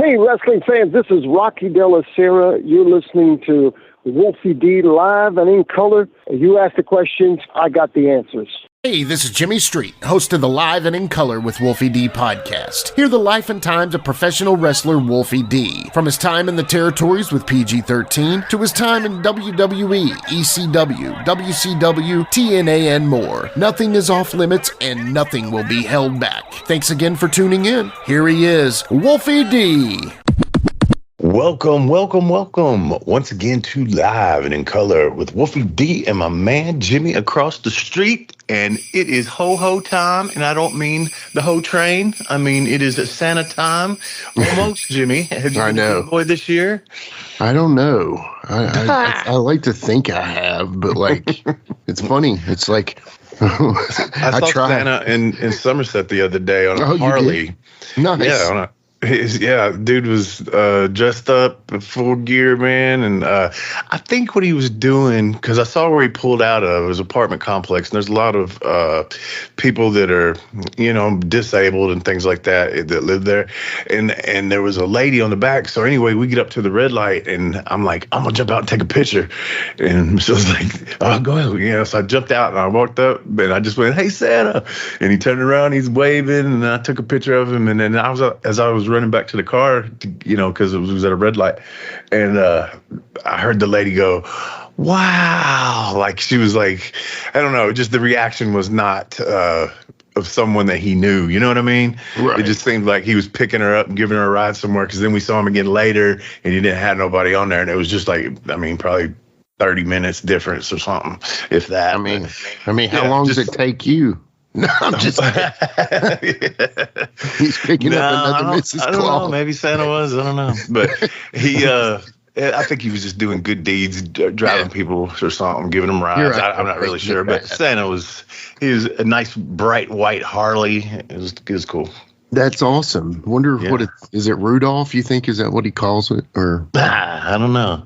Hey, wrestling fans, this is Rocky Della Serra. You're listening to Wolfie D live and in color. You asked the questions, I got the answers. Hey, this is Jimmy Street, host of the Live and in Color with Wolfie D podcast. Hear the life and times of professional wrestler Wolfie D. From his time in the territories with PG-13 to his time in WWE, ECW, WCW, TNA, and more. Nothing is off limits and nothing will be held back. Thanks again for tuning in. Here he is, Wolfie D. Welcome once again to Live and in Color with Wolfie D and my man Jimmy across the street. And it is ho-ho time, and I don't mean the ho train. I mean, it is Santa time. Almost, Jimmy. Have you been a good boy this year? I don't know. I like to think I have, but like, it's funny. It's like, I saw Santa in Somerset the other day on a Harley. Nice. Yeah, dude was dressed up in full gear, man. And I think what he was doing, because I saw where he pulled out of his apartment complex, and there's a lot of people that are, disabled and things like that live there. And there was a lady on the back. So anyway, we get up to the red light, and I'm like, I'm going to jump out and take a picture. And she was like, oh, go ahead. So I jumped out, and I walked up, and I just went, hey, Santa. And he turned around, he's waving, and I took a picture of him. And then as I was running back to the car, because it was at a red light, and I heard the lady go, wow, like she was like, I don't know, just the reaction was not of someone that he knew, you know what I mean? Right. It just seemed like he was picking her up and giving her a ride somewhere, because then we saw him again later and he didn't have nobody on there, and it was just like, probably 30 minutes difference or something, if that. How long does it take you? No, I'm just he's picking up another Mrs. I don't know. Maybe Santa was. I don't know. But he, I think he was just doing good deeds, driving people or something, giving them rides. Right. I'm not really sure. But Santa was a nice, bright white Harley. It was cool. That's awesome. Wonder what is it Rudolph, you think? Is that what he calls it? Or I don't know.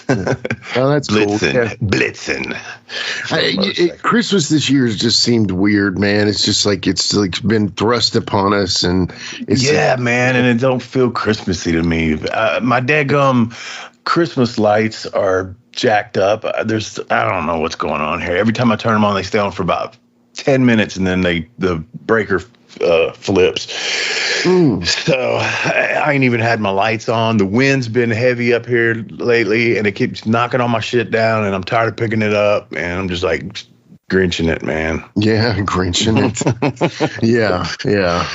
Oh, that's Blitzen. Cool. Yeah. Blitzen. Christmas this year has just seemed weird, man. It's just like it's been thrust upon us, and it's man, and it don't feel Christmassy to me. My daggum Christmas lights are jacked up. I don't know what's going on here. Every time I turn them on, they stay on for about 10 minutes, and then the breaker flips. So I ain't even had my lights on. The wind's been heavy up here lately, and it keeps knocking all my shit down, and I'm tired of picking it up, and I'm just like Grinching it, man. Yeah, Grinching it. Yeah.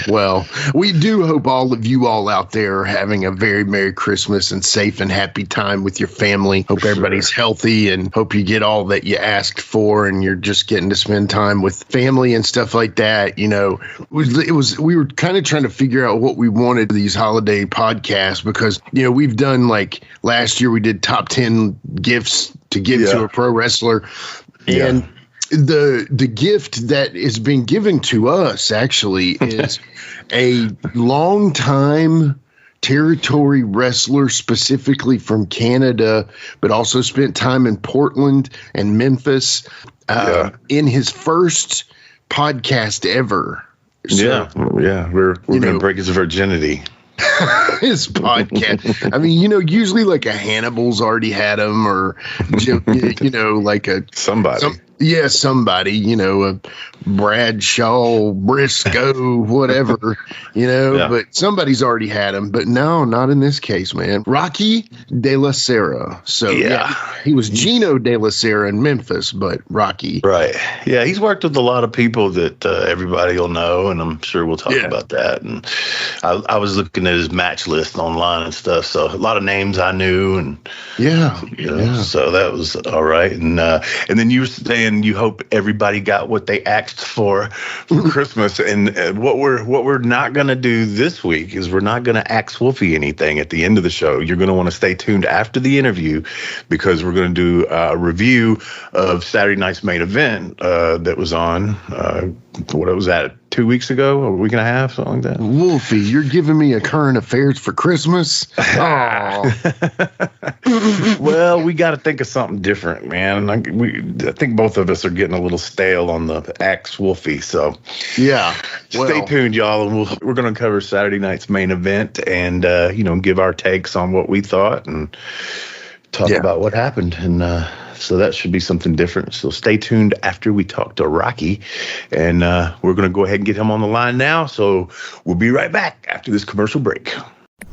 Well, we do hope all of you all out there are having a very Merry Christmas and safe and happy time with your family. Hope everybody's healthy, and hope you get all that you asked for, and you're just getting to spend time with family and stuff like that. You know, we were kind of trying to figure out what we wanted for these holiday podcasts, because, you know, we've done, like, last year we did top 10 gifts to give to a pro wrestler. And the gift that is being given to us actually is a long-time territory wrestler, specifically from Canada, but also spent time in Portland and Memphis in his first podcast ever. So, we're going to break his virginity. His podcast. I mean, you know, usually like a Hannibal's already had him, or, you know, like a somebody, you know, a Bradshaw, Briscoe, whatever, you know, but somebody's already had him. But no, not in this case, man. Rocky Della Serra. So he was Gino Della Serra in Memphis, but Rocky. Right. Yeah, he's worked with a lot of people that everybody will know, and I'm sure we'll talk about that. And I was looking at his match list online and stuff, so a lot of names I knew, and so that was all right. And then you were saying you hope everybody got what they asked for Christmas, and what we're not going to do this week is we're not going to ask Wolfie anything at the end of the show. You're going to want to stay tuned after the interview, because we're going to do a review of Saturday night's main event that was on what was that, 2 weeks ago, a week and a half, something like that. Wolfie, you're giving me a current affairs for Christmas? Oh. Well, we got to think of something different, man. I think both of us are getting a little stale on the Axe Wolfie. So, yeah. Stay tuned, y'all. And we're going to cover Saturday night's main event and, give our takes on what we thought and talk about what happened. And so that should be something different. So stay tuned after we talk to Rocky. And we're going to go ahead and get him on the line now. So we'll be right back after this commercial break.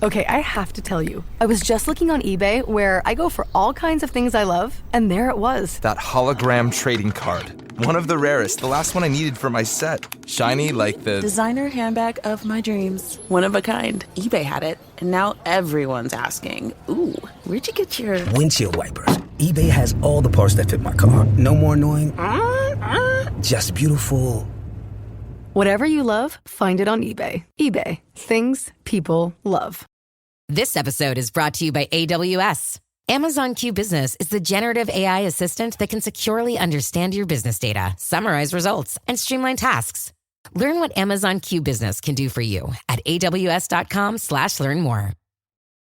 Okay, I have to tell you, I was just looking on eBay where I go for all kinds of things I love, and there it was. That hologram trading card. One of the rarest, the last one I needed for my set. Shiny like the designer handbag of my dreams. One of a kind. eBay had it, and now everyone's asking, ooh, where'd you get your windshield wipers? eBay has all the parts that fit my car. No more annoying, just beautiful. Whatever you love, find it on eBay. eBay, things people love. This episode is brought to you by AWS. Amazon Q Business is the generative AI assistant that can securely understand your business data, summarize results, and streamline tasks. Learn what Amazon Q Business can do for you at aws.com/learn more.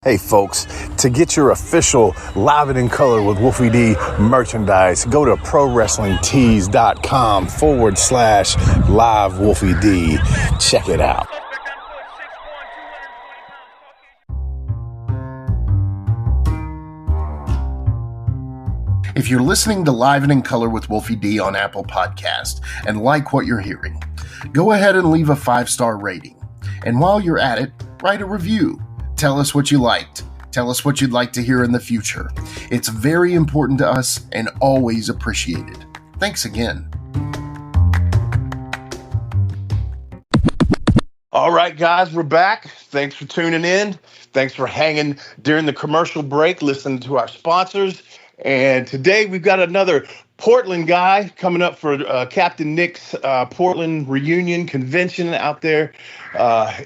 Hey folks, to get your official Live and in Color with Wolfie D merchandise, go to prowrestlingtees.com/live Wolfie D. Check it out. If you're listening to Live and in Color with Wolfie D on Apple Podcast and like what you're hearing, go ahead and leave a 5-star rating. And while you're at it, write a review. Tell us what you liked. Tell us what you'd like to hear in the future. It's very important to us and always appreciated. Thanks again. All right, guys, we're back. Thanks for tuning in. Thanks for hanging during the commercial break, listening to our sponsors. And today we've got another Portland guy coming up for Captain Nick's Portland reunion convention out there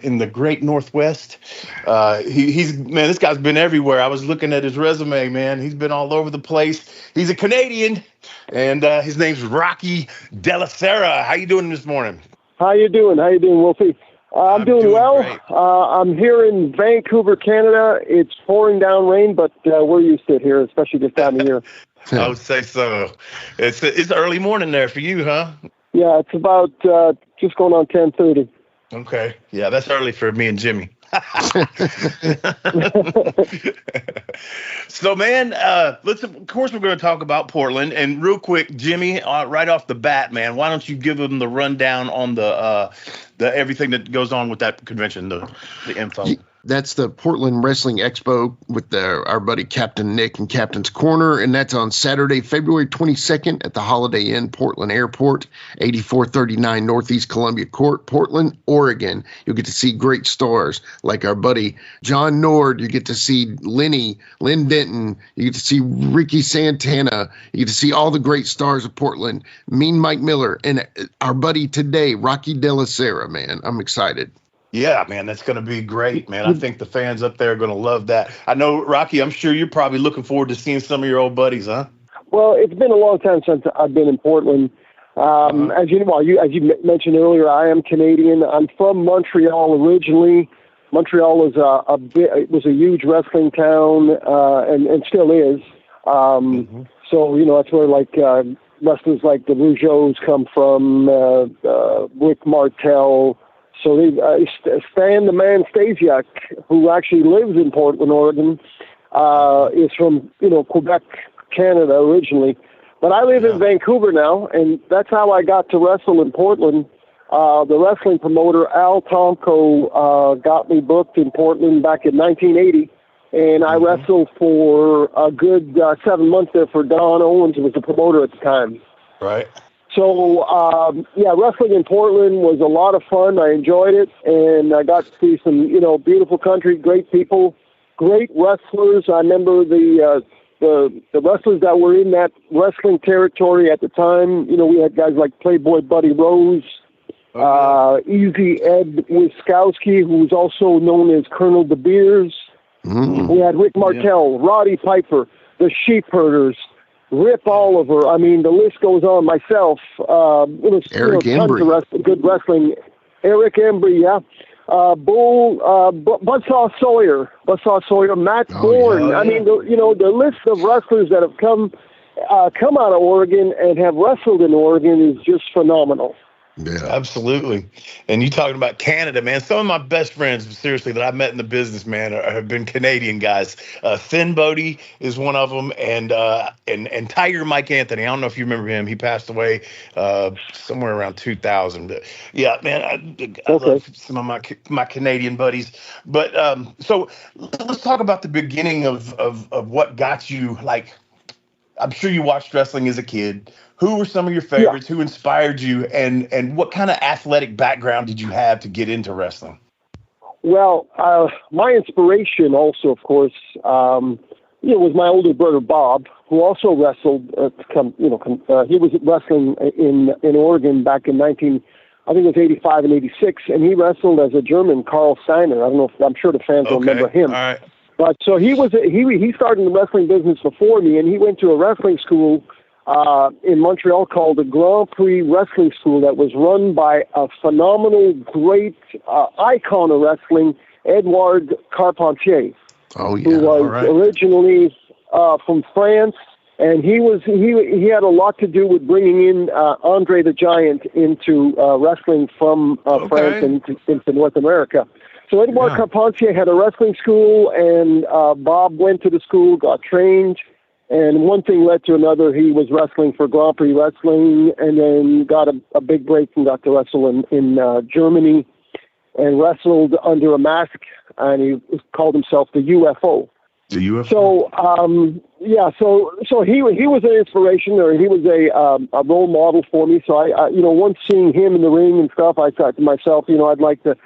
in the great Northwest. This guy's been everywhere. I was looking at his resume, man. He's been all over the place. He's a Canadian, and his name's Rocky Della Serra. How you doing this morning? How you doing, Wolfie? I'm doing well. I'm here in Vancouver, Canada. It's pouring down rain, but we're used to it here, especially this time of year. I would say so. It's early morning there for you, huh? Yeah, it's about just going on 10:30. Okay. Yeah, that's early for me and Jimmy. So, man, of course, we're going to talk about Portland. And real quick, Jimmy, right off the bat, man, why don't you give them the rundown on the everything that goes on with that convention, the info. That's the Portland Wrestling Expo with our buddy Captain Nick and Captain's Corner, and that's on Saturday, February 22nd at the Holiday Inn Portland Airport, 8439 Northeast Columbia Court, Portland, Oregon. You'll get to see great stars like our buddy John Nord. You get to see Lynn Denton. You get to see Ricky Santana. You get to see all the great stars of Portland, Mean Mike Miller, and our buddy today, Rocky Della Serra, man. I'm excited. Yeah, man, that's going to be great, man. I think the fans up there are going to love that. I know, Rocky, I'm sure you're probably looking forward to seeing some of your old buddies, huh? Well, it's been a long time since I've been in Portland. As you mentioned earlier, I am Canadian. I'm from Montreal originally. Montreal is it was a huge wrestling town, and still is. So, that's where wrestlers like the Rougeaus come from, Rick Martel. So Stan the Man Stasiak, who actually lives in Portland, Oregon, is from Quebec, Canada originally. But I live in Vancouver now, and that's how I got to wrestle in Portland. The wrestling promoter Al Tomko got me booked in Portland back in 1980, and I wrestled for a good 7 months there for Don Owens, who was the promoter at the time. Right. So, wrestling in Portland was a lot of fun. I enjoyed it, and I got to see some, beautiful country, great people, great wrestlers. I remember the wrestlers that were in that wrestling territory at the time. We had guys like Playboy Buddy Rose, Easy Ed Wiskowski, who was also known as Colonel De Beers. We had Rick Martel, Roddy Piper, the Sheep Herders, Rip Oliver. I mean, the list goes on. Myself, Eric tons of good wrestling. Eric Embry, yeah. Buzzsaw Sawyer, Matt Bourne. I mean, the list of wrestlers that have come out of Oregon and have wrestled in Oregon is just phenomenal. Yeah, absolutely. And you talking about Canada, man. Some of my best friends, seriously, that I've met in the business, man, have been Canadian guys. Thin BOWTIE is one of them, and Tiger Mike Anthony. I don't know if you remember him. He passed away somewhere around 2000. But yeah, man, I love some of my Canadian buddies. But so let's talk about the beginning of what got you. Like, I'm sure you watched wrestling as a kid. Who were some of your favorites? Yeah. Who inspired you? And what kind of athletic background did you have to get into wrestling? Well, my inspiration also, of course, was my older brother, Bob, who also wrestled. He was wrestling in Oregon back in 85 and 86, and he wrestled as a German, Karl Steiner. I don't know if, I'm sure the fans will remember him. All right. But so he started in the wrestling business before me, and he went to a wrestling school in Montreal called the Grand Prix Wrestling School that was run by a phenomenal, great icon of wrestling, Edouard Carpentier, who was originally from France, and he had a lot to do with bringing in Andre the Giant into wrestling from France into North America. So Edouard Carpentier had a wrestling school, and Bob went to the school, got trained. And one thing led to another. He was wrestling for Grand Prix Wrestling and then got a big break and got to wrestle in Germany and wrestled under a mask, and he called himself the UFO. The UFO? So he was an inspiration, or he was a role model for me. So I once seeing him in the ring and stuff, I thought to myself, I'd like to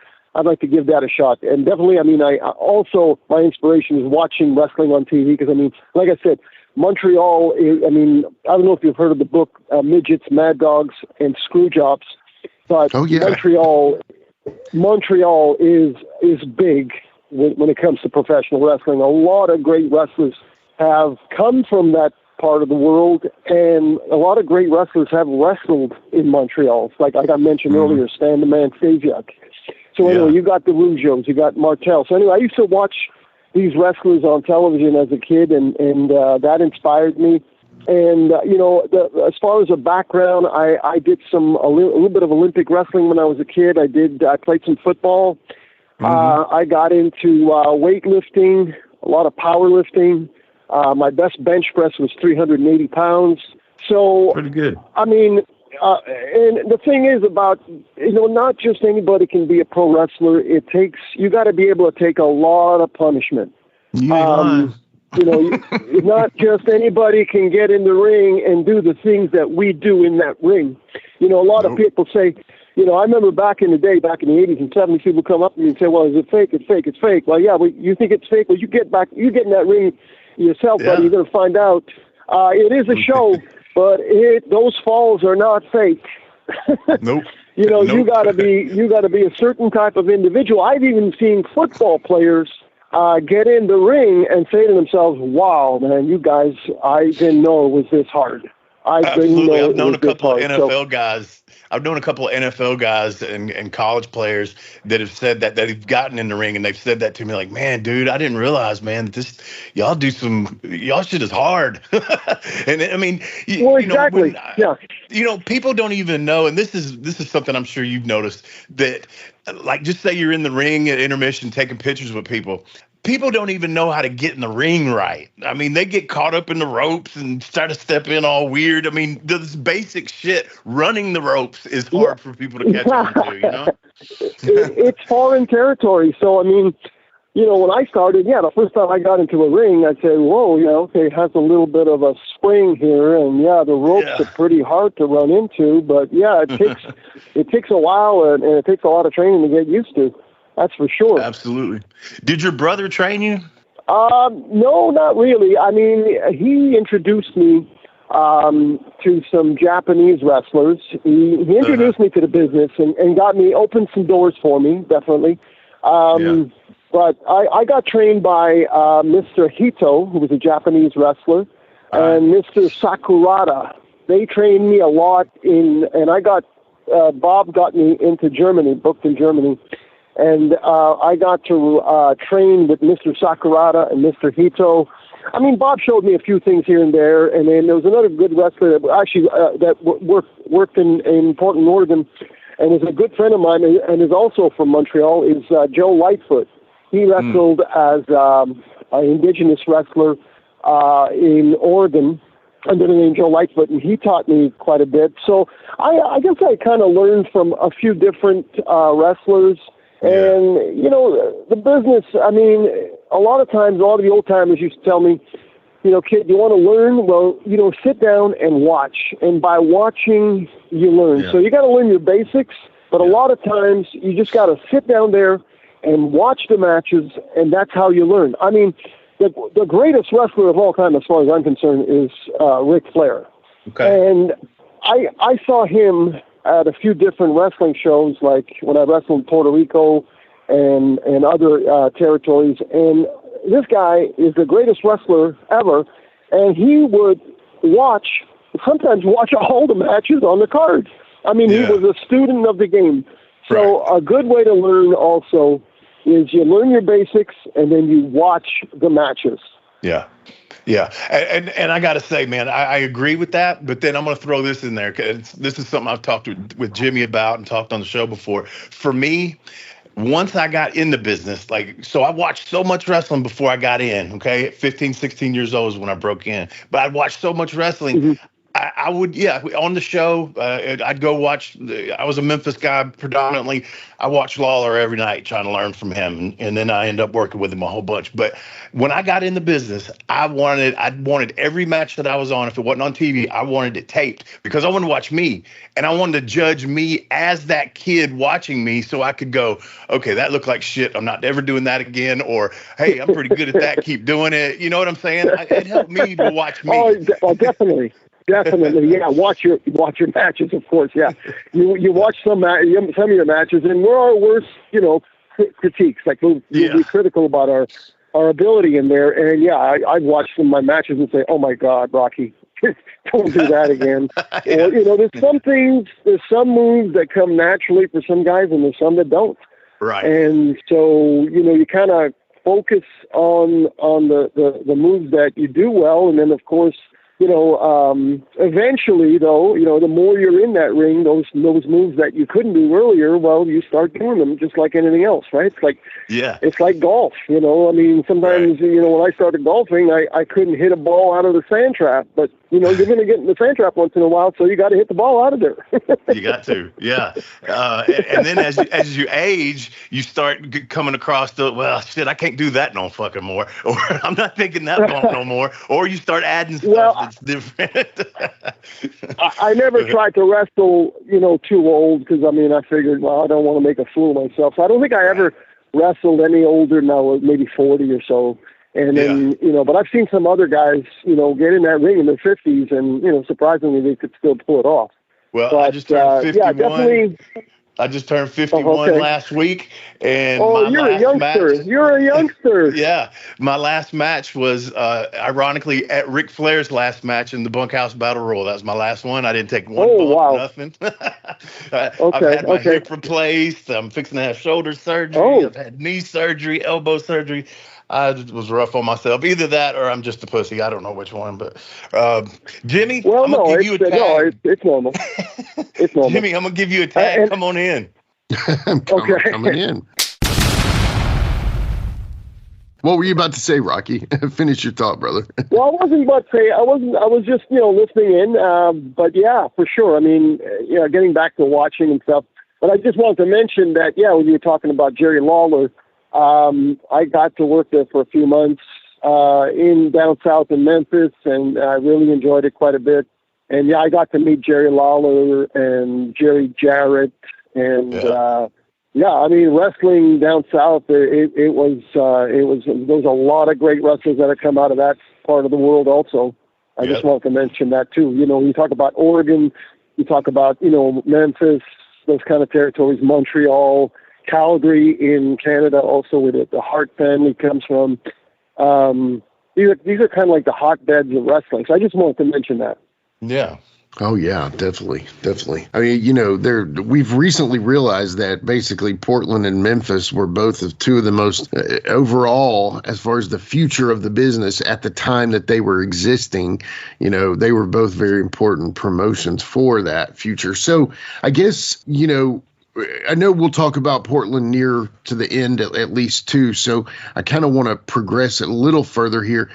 give that a shot. And definitely, I also, my inspiration is watching wrestling on TV because, like I said, Montreal, I don't know if you've heard of the book Midgets, Mad Dogs, and Screwjobs, but Montreal is big when it comes to professional wrestling. A lot of great wrestlers have come from that part of the world, and a lot of great wrestlers have wrestled in Montreal. Like I mentioned earlier, Stan the Man Stasiak. So anyway, you got the Rougeos, you got Martel. So anyway, I used to watch these wrestlers on television as a kid, and that inspired me. And, as far as a background, I did a little bit of Olympic wrestling when I was a kid. I played some football. I got into weightlifting, a lot of powerlifting. My best bench press was 380 pounds. So, pretty good. And the thing is about, not just anybody can be a pro wrestler. You got to be able to take a lot of punishment. Not just anybody can get in the ring and do the things that we do in that ring. A lot of people say, I remember back in the day, back in the 80s and 70s, people come up to me and say, well, is it fake? It's fake. It's fake. Well, yeah, you think it's fake? Well, you get in that ring yourself, buddy. You're going to find out. It is a show. But those falls are not fake. Nope. You gotta be a certain type of individual. I've even seen football players get in the ring and say to themselves, "Wow, man, you guys, I didn't know it was this hard." Absolutely. I've known a couple of NFL guys. I've known a couple of NFL guys and college players that have said that they've gotten in the ring, and they've said that to me, like, man, dude, I didn't realize, man, that y'all shit is hard. And exactly. People don't even know, and this is something I'm sure you've noticed, that, like, just say you're in the ring at intermission taking pictures with people. People don't even know how to get in the ring right. They get caught up in the ropes and start to step in all weird. This basic shit, running the ropes, is hard for people to catch on to, It's foreign territory. So, when I started, the first time I got into a ring, I'd say, whoa, it has a little bit of a spring here, and the ropes are pretty hard to run into, but it takes a while, and it takes a lot of training to get used to. That's for sure. Absolutely. Did your brother train you? No, not really. He introduced me to some Japanese wrestlers. He introduced me to the business and opened some doors for me, definitely. But I got trained by Mr. Hito, who was a Japanese wrestler. and Mr. Sakurada. They trained me a lot and I got, Bob got me into Germany, booked in Germany, and I got to train with Mr. Sakurada and Mr. Hito. I mean, Bob showed me a few things here and there, and then there was another good wrestler that actually worked in Portland, Oregon, and is a good friend of mine, and is also from Montreal, is Joe Lightfoot. He wrestled as an indigenous wrestler in Oregon under the name Joe Lightfoot, and he taught me quite a bit. So I guess I kind of learned from a few different wrestlers. And, you know, the business, I mean, a lot of times, a lot of the old-timers used to tell me, you know, kid, you want to learn? Well, you know, sit down and watch. And by watching, you learn. So you got to learn your basics, but a lot of times you just got to sit down there and watch the matches, and that's how you learn. I mean, the greatest wrestler of all time, as far as I'm concerned, is Ric Flair. Okay. And I saw him at a few different wrestling shows, like when I wrestled in Puerto Rico and other territories. And this guy is the greatest wrestler ever, and he would sometimes watch all the matches on the card. I mean, he was a student of the game. So a good way to learn also is you learn your basics and then you watch the matches. Yeah. Yeah. And I got to say, man, I agree with that. But then I'm going to throw this in there, because this is something I've talked with Jimmy about and talked on the show before. For me, once I got in the business, so I watched so much wrestling before I got in, okay? At 15, 16 years old is when I broke in. But I'd watched so much wrestling. I would, on the show, I'd go watch. I was a Memphis guy predominantly. I watched Lawler every night trying to learn from him, and then I ended up working with him a whole bunch. But when I got in the business, I wanted every match that I was on. If it wasn't on TV, I wanted it taped, because I wanted to watch me, and I wanted to judge me as that kid watching me, so I could go, okay, that looked like shit. I'm not ever doing that again. Or, hey, I'm pretty good at that. Keep doing it. You know what I'm saying? It helped me to watch me. Oh, definitely. Definitely, yeah. Watch your matches, of course. Yeah, you watch some of your matches, and we're our worst, critiques. Like we'll be critical about our ability in there. And I'd watch some of my matches and say, "Oh my God, Rocky, don't do that again." Or there's some moves that come naturally for some guys, and there's some that don't. Right. And so you kind of focus on the moves that you do well, and then of course. Eventually, though, the more you're in that ring, those moves that you couldn't do earlier, well, you start doing them just like anything else, right? It's like golf, I mean, sometimes, when I started golfing, I couldn't hit a ball out of the sand trap, but, you're going to get in the sand trap once in a while, so you got to hit the ball out of there. You got to, yeah. And then as you age, you start coming across I can't do that no fucking more, or I'm not thinking that bump no more, or you start adding stuff that's different. I never tried to wrestle, too old, because, I mean, I figured, I don't want to make a fool of myself. So I don't think I ever wrestled any older than I was maybe 40 or so. And then, but I've seen some other guys, get in that ring in their 50s, and, surprisingly, they could still pull it off. Well, I just turned 51. Yeah, definitely. I just turned 51 last week, and you're a youngster. You're a youngster. Yeah, my last match was ironically at Ric Flair's last match in the Bunkhouse Battle Royal. That was my last one. I didn't take one bump, nothing. I've had my hip replaced. I'm fixing to have shoulder surgery. I've had knee surgery, elbow surgery. I was rough on myself. Either that or I'm just a pussy. I don't know which one. But Jimmy, I'm going to give you a tag. No, it's normal. It's normal. Jimmy, I'm going to give you a tag. Come on in. Coming in. What were you about to say, Rocky? Finish your thought, brother. Well, I wasn't about to say. I was just listening in. But yeah, for sure. I mean, getting back to watching and stuff. But I just wanted to mention that when you were talking about Jerry Lawler. I got to work there for a few months in down south in Memphis, and I really enjoyed it quite a bit. And I got to meet Jerry Lawler and Jerry Jarrett, and I mean, wrestling down south, there was a lot of great wrestlers that have come out of that part of the world. Also, I just wanted to mention that too. You talk about Oregon, you talk about Memphis, those kind of territories, Montreal. Calgary in Canada, also where the Hart family comes from. these are kind of like the hotbeds of wrestling. So I just wanted to mention that. Yeah. Oh yeah, definitely. I mean, we've recently realized that basically Portland and Memphis were both of two of the most overall, as far as the future of the business at the time that they were existing. They were both very important promotions for that future. So I guess, I know we'll talk about Portland near to the end at least too. So I kind of want to progress it a little further here.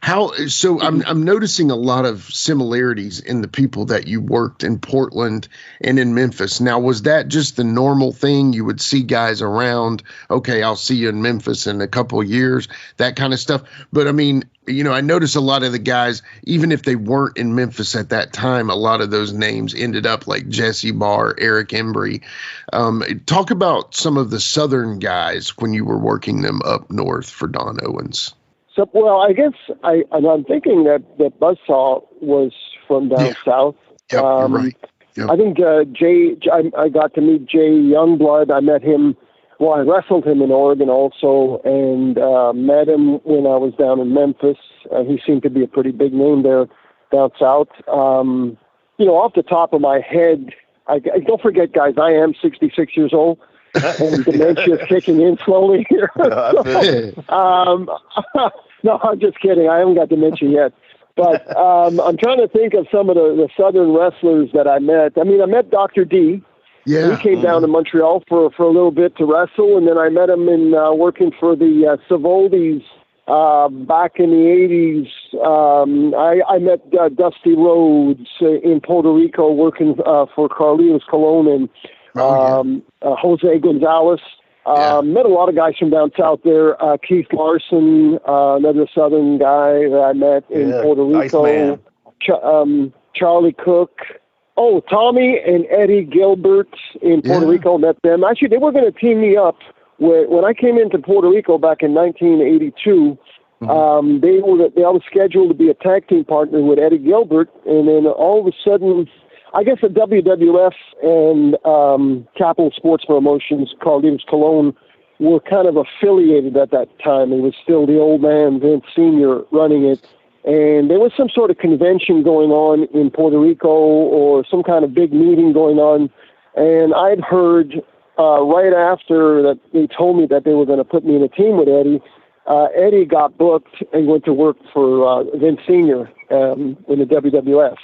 I'm noticing a lot of similarities in the people that you worked in Portland and in Memphis. Now, was that just the normal thing? You would see guys around, okay, I'll see you in Memphis in a couple of years, that kind of stuff. But I mean, I notice a lot of the guys, even if they weren't in Memphis at that time, a lot of those names ended up like Jesse Barr, Eric Embry. Talk about some of the Southern guys when you were working them up north for Don Owens. So, well, I guess I'm thinking that Buzzsaw was from down south. Yep, you're right. Yep. I think I got to meet Jay Youngblood. I met him, I wrestled him in Oregon also, and met him when I was down in Memphis. He seemed to be a pretty big name there down south. Off the top of my head, I don't forget, guys, I am 66 years old. And dementia's kicking in slowly here. No, I'm just kidding. I haven't got dementia yet. But I'm trying to think of some of the Southern wrestlers that I met. I mean, I met Dr. D. Yeah. He came down to Montreal for a little bit to wrestle, and then I met him in working for the Savoldi's back in the 80s. I met Dusty Rhodes in Puerto Rico working for Carlitos Colon and Jose Gonzalez. Met a lot of guys from down south there. Keith Larson, another Southern guy that I met in Puerto Rico. Charlie Cook. Oh, Tommy and Eddie Gilbert in Puerto Rico, met them. Actually, they were going to team me up. When I came into Puerto Rico back in 1982, they were scheduled to be a tag team partner with Eddie Gilbert, and then all of a sudden, I guess the WWF and Capital Sports Promotions, Carlitos Colon, were kind of affiliated at that time. It was still the old man, Vince Sr., running it. And there was some sort of convention going on in Puerto Rico or some kind of big meeting going on. And I'd heard right after that they told me that they were going to put me in a team with Eddie, Eddie got booked and went to work for Vince Sr. In the WWF.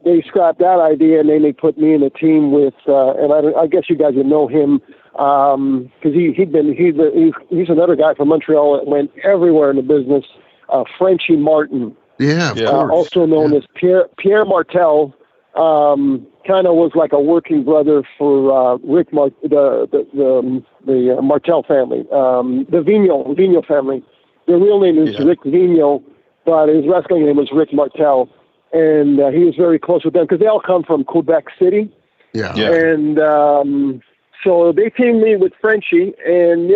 They scrapped that idea, and then they put me in a team with, and I guess you guys would know him, because he's another guy from Montreal that went everywhere in the business. Frenchie Martin, also known as Pierre Martel, kind of was like a working brother for Rick the Martel family, the Vigneault family. Their real name is Rick Vigneault, but his wrestling name was Rick Martel, and he was very close with them because they all come from Quebec City. And so they teamed me with Frenchie, and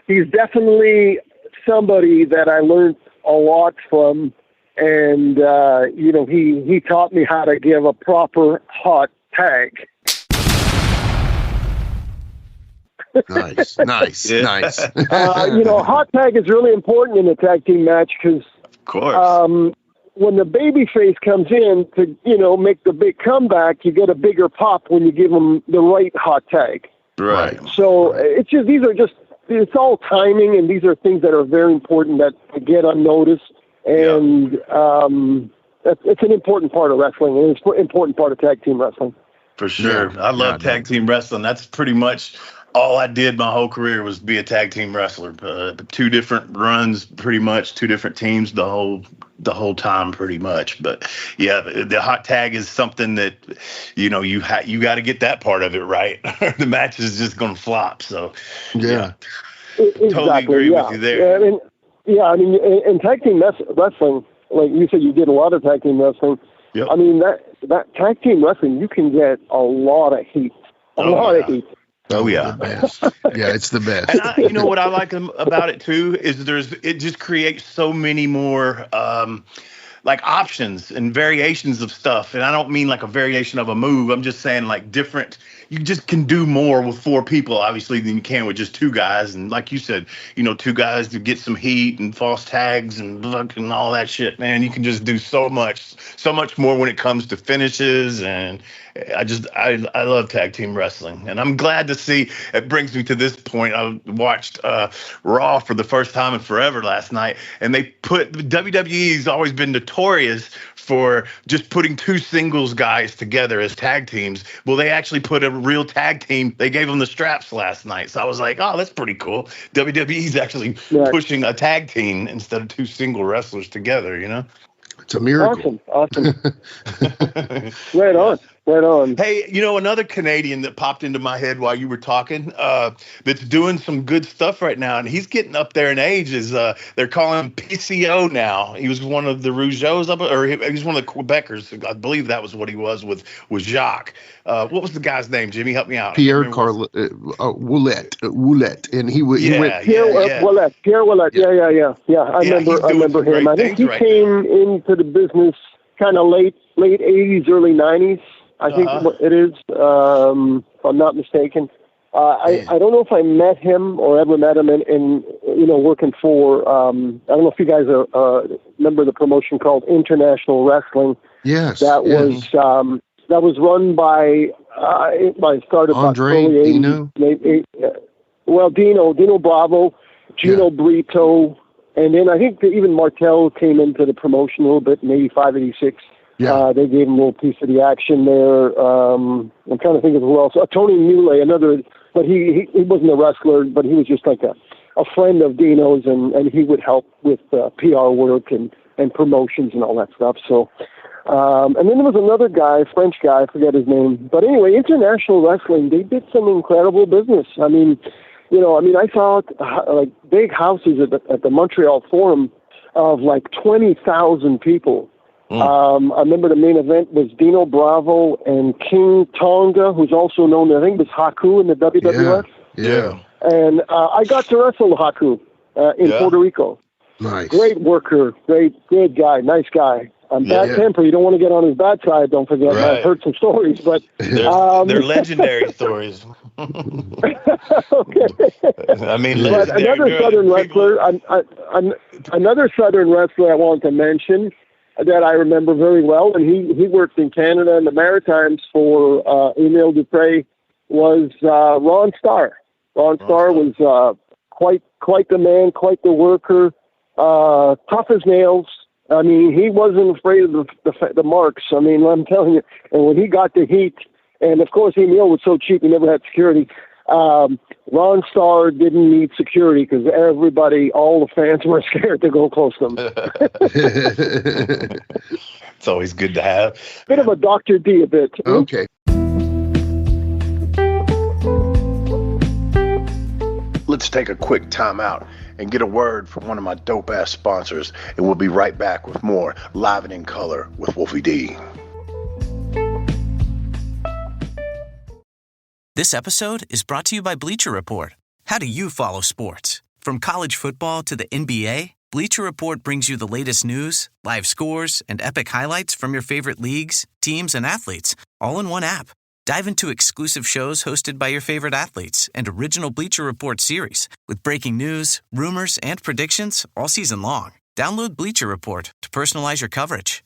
he's definitely somebody that I learned a lot from, and he taught me how to give a proper hot tag. Nice. Hot tag is really important in a tag team match because, of course, when the babyface comes in to make the big comeback, you get a bigger pop when you give them the right hot tag. Right. So it's all timing, and these are things that are very important that get unnoticed. And it's an important part of wrestling, and it's an important part of tag team wrestling. For sure. I love tag team wrestling. That's pretty much all I did my whole career was be a tag team wrestler. 2 different runs, pretty much 2 different teams the whole time, pretty much. But the hot tag is something that you got to get that part of it right. The match is just going to flop. So Exactly, totally agree with you there. In tag team wrestling, like you said, you did a lot of tag team wrestling. Yep. I mean, that tag team wrestling, you can get a lot of heat. A lot of heat. Oh yeah, it's the best. And what I like about it too is it just creates so many more like options and variations of stuff. And I don't mean like a variation of a move. I'm just saying like different you just can do more with 4 people, obviously, than you can with just 2 guys. And like you said, 2 guys to get some heat and false tags and all that shit, man. You can just do so much more when it comes to finishes. And I love tag team wrestling. And I'm glad to see, it brings me to this point. I watched Raw for the first time in forever last night, and WWE's always been notorious for just putting 2 singles guys together as tag teams. Well, they actually put a real tag team. They gave them the straps last night. So I was like, oh, that's pretty cool. WWE's actually pushing a tag team instead of 2 single wrestlers together, It's a miracle. Awesome. Right on. Hey, another Canadian that popped into my head while you were talking, that's doing some good stuff right now, and he's getting up there in age. They're calling him PCO now. He was one of the Rougeaus, or he was one of the Quebecers. I believe that was what he was with Jacques. What was the guy's name? Jimmy, help me out. Pierre Carl Ouellet, and he went. Pierre Ouellet. Yeah. I remember him. I think he came into the business kind of late 80s, early 90s. I think it is, if I'm not mistaken. I don't know if I met him or ever met him in working for, I don't know if you guys remember the promotion called International Wrestling. Yes. That was run by, started Andre, by Dino? Dino Bravo, Gino Brito, and then I think that even Martel came into the promotion a little bit in 85, 86. Yeah. They gave him a little piece of the action there. I'm trying to think of who else. Tony Muley, but he wasn't a wrestler, but he was just like a friend of Dino's, and he would help with PR work and promotions and all that stuff. So, and then there was another guy, French guy, I forget his name. But anyway, International Wrestling, they did some incredible business. I saw like big houses at the Montreal Forum of like 20,000 people. I remember the main event was Dino Bravo and King Tonga, who's also known, I think, as Haku in the WWF. Yeah. And I got to wrestle Haku in Puerto Rico. Nice. Great worker, good guy, nice guy. Bad temper. You don't want to get on his bad side, don't forget. Right. I've heard some stories, but... They're legendary stories. Okay. But another Southern wrestler, another Southern wrestler I want to mention that I remember very well, and he worked in Canada and the Maritimes for Emile Dupre, was Ron Starr. Ron Starr was quite the man, quite the worker, tough as nails. I mean, he wasn't afraid of the marks. I mean, I'm telling you, and when he got the heat, and of course Emile was so cheap he never had security, Ron Starr didn't need security because all the fans were scared to go close to him. It's always good to have. Bit of a Dr. D a bit. Okay. Let's take a quick time out and get a word from one of my dope-ass sponsors, and we'll be right back with more Live and in Color with Wolfie D. This episode is brought to you by Bleacher Report. How do you follow sports? From college football to the NBA, Bleacher Report brings you the latest news, live scores, and epic highlights from your favorite leagues, teams, and athletes, all in one app. Dive into exclusive shows hosted by your favorite athletes and original Bleacher Report series with breaking news, rumors, and predictions all season long. Download Bleacher Report to personalize your coverage.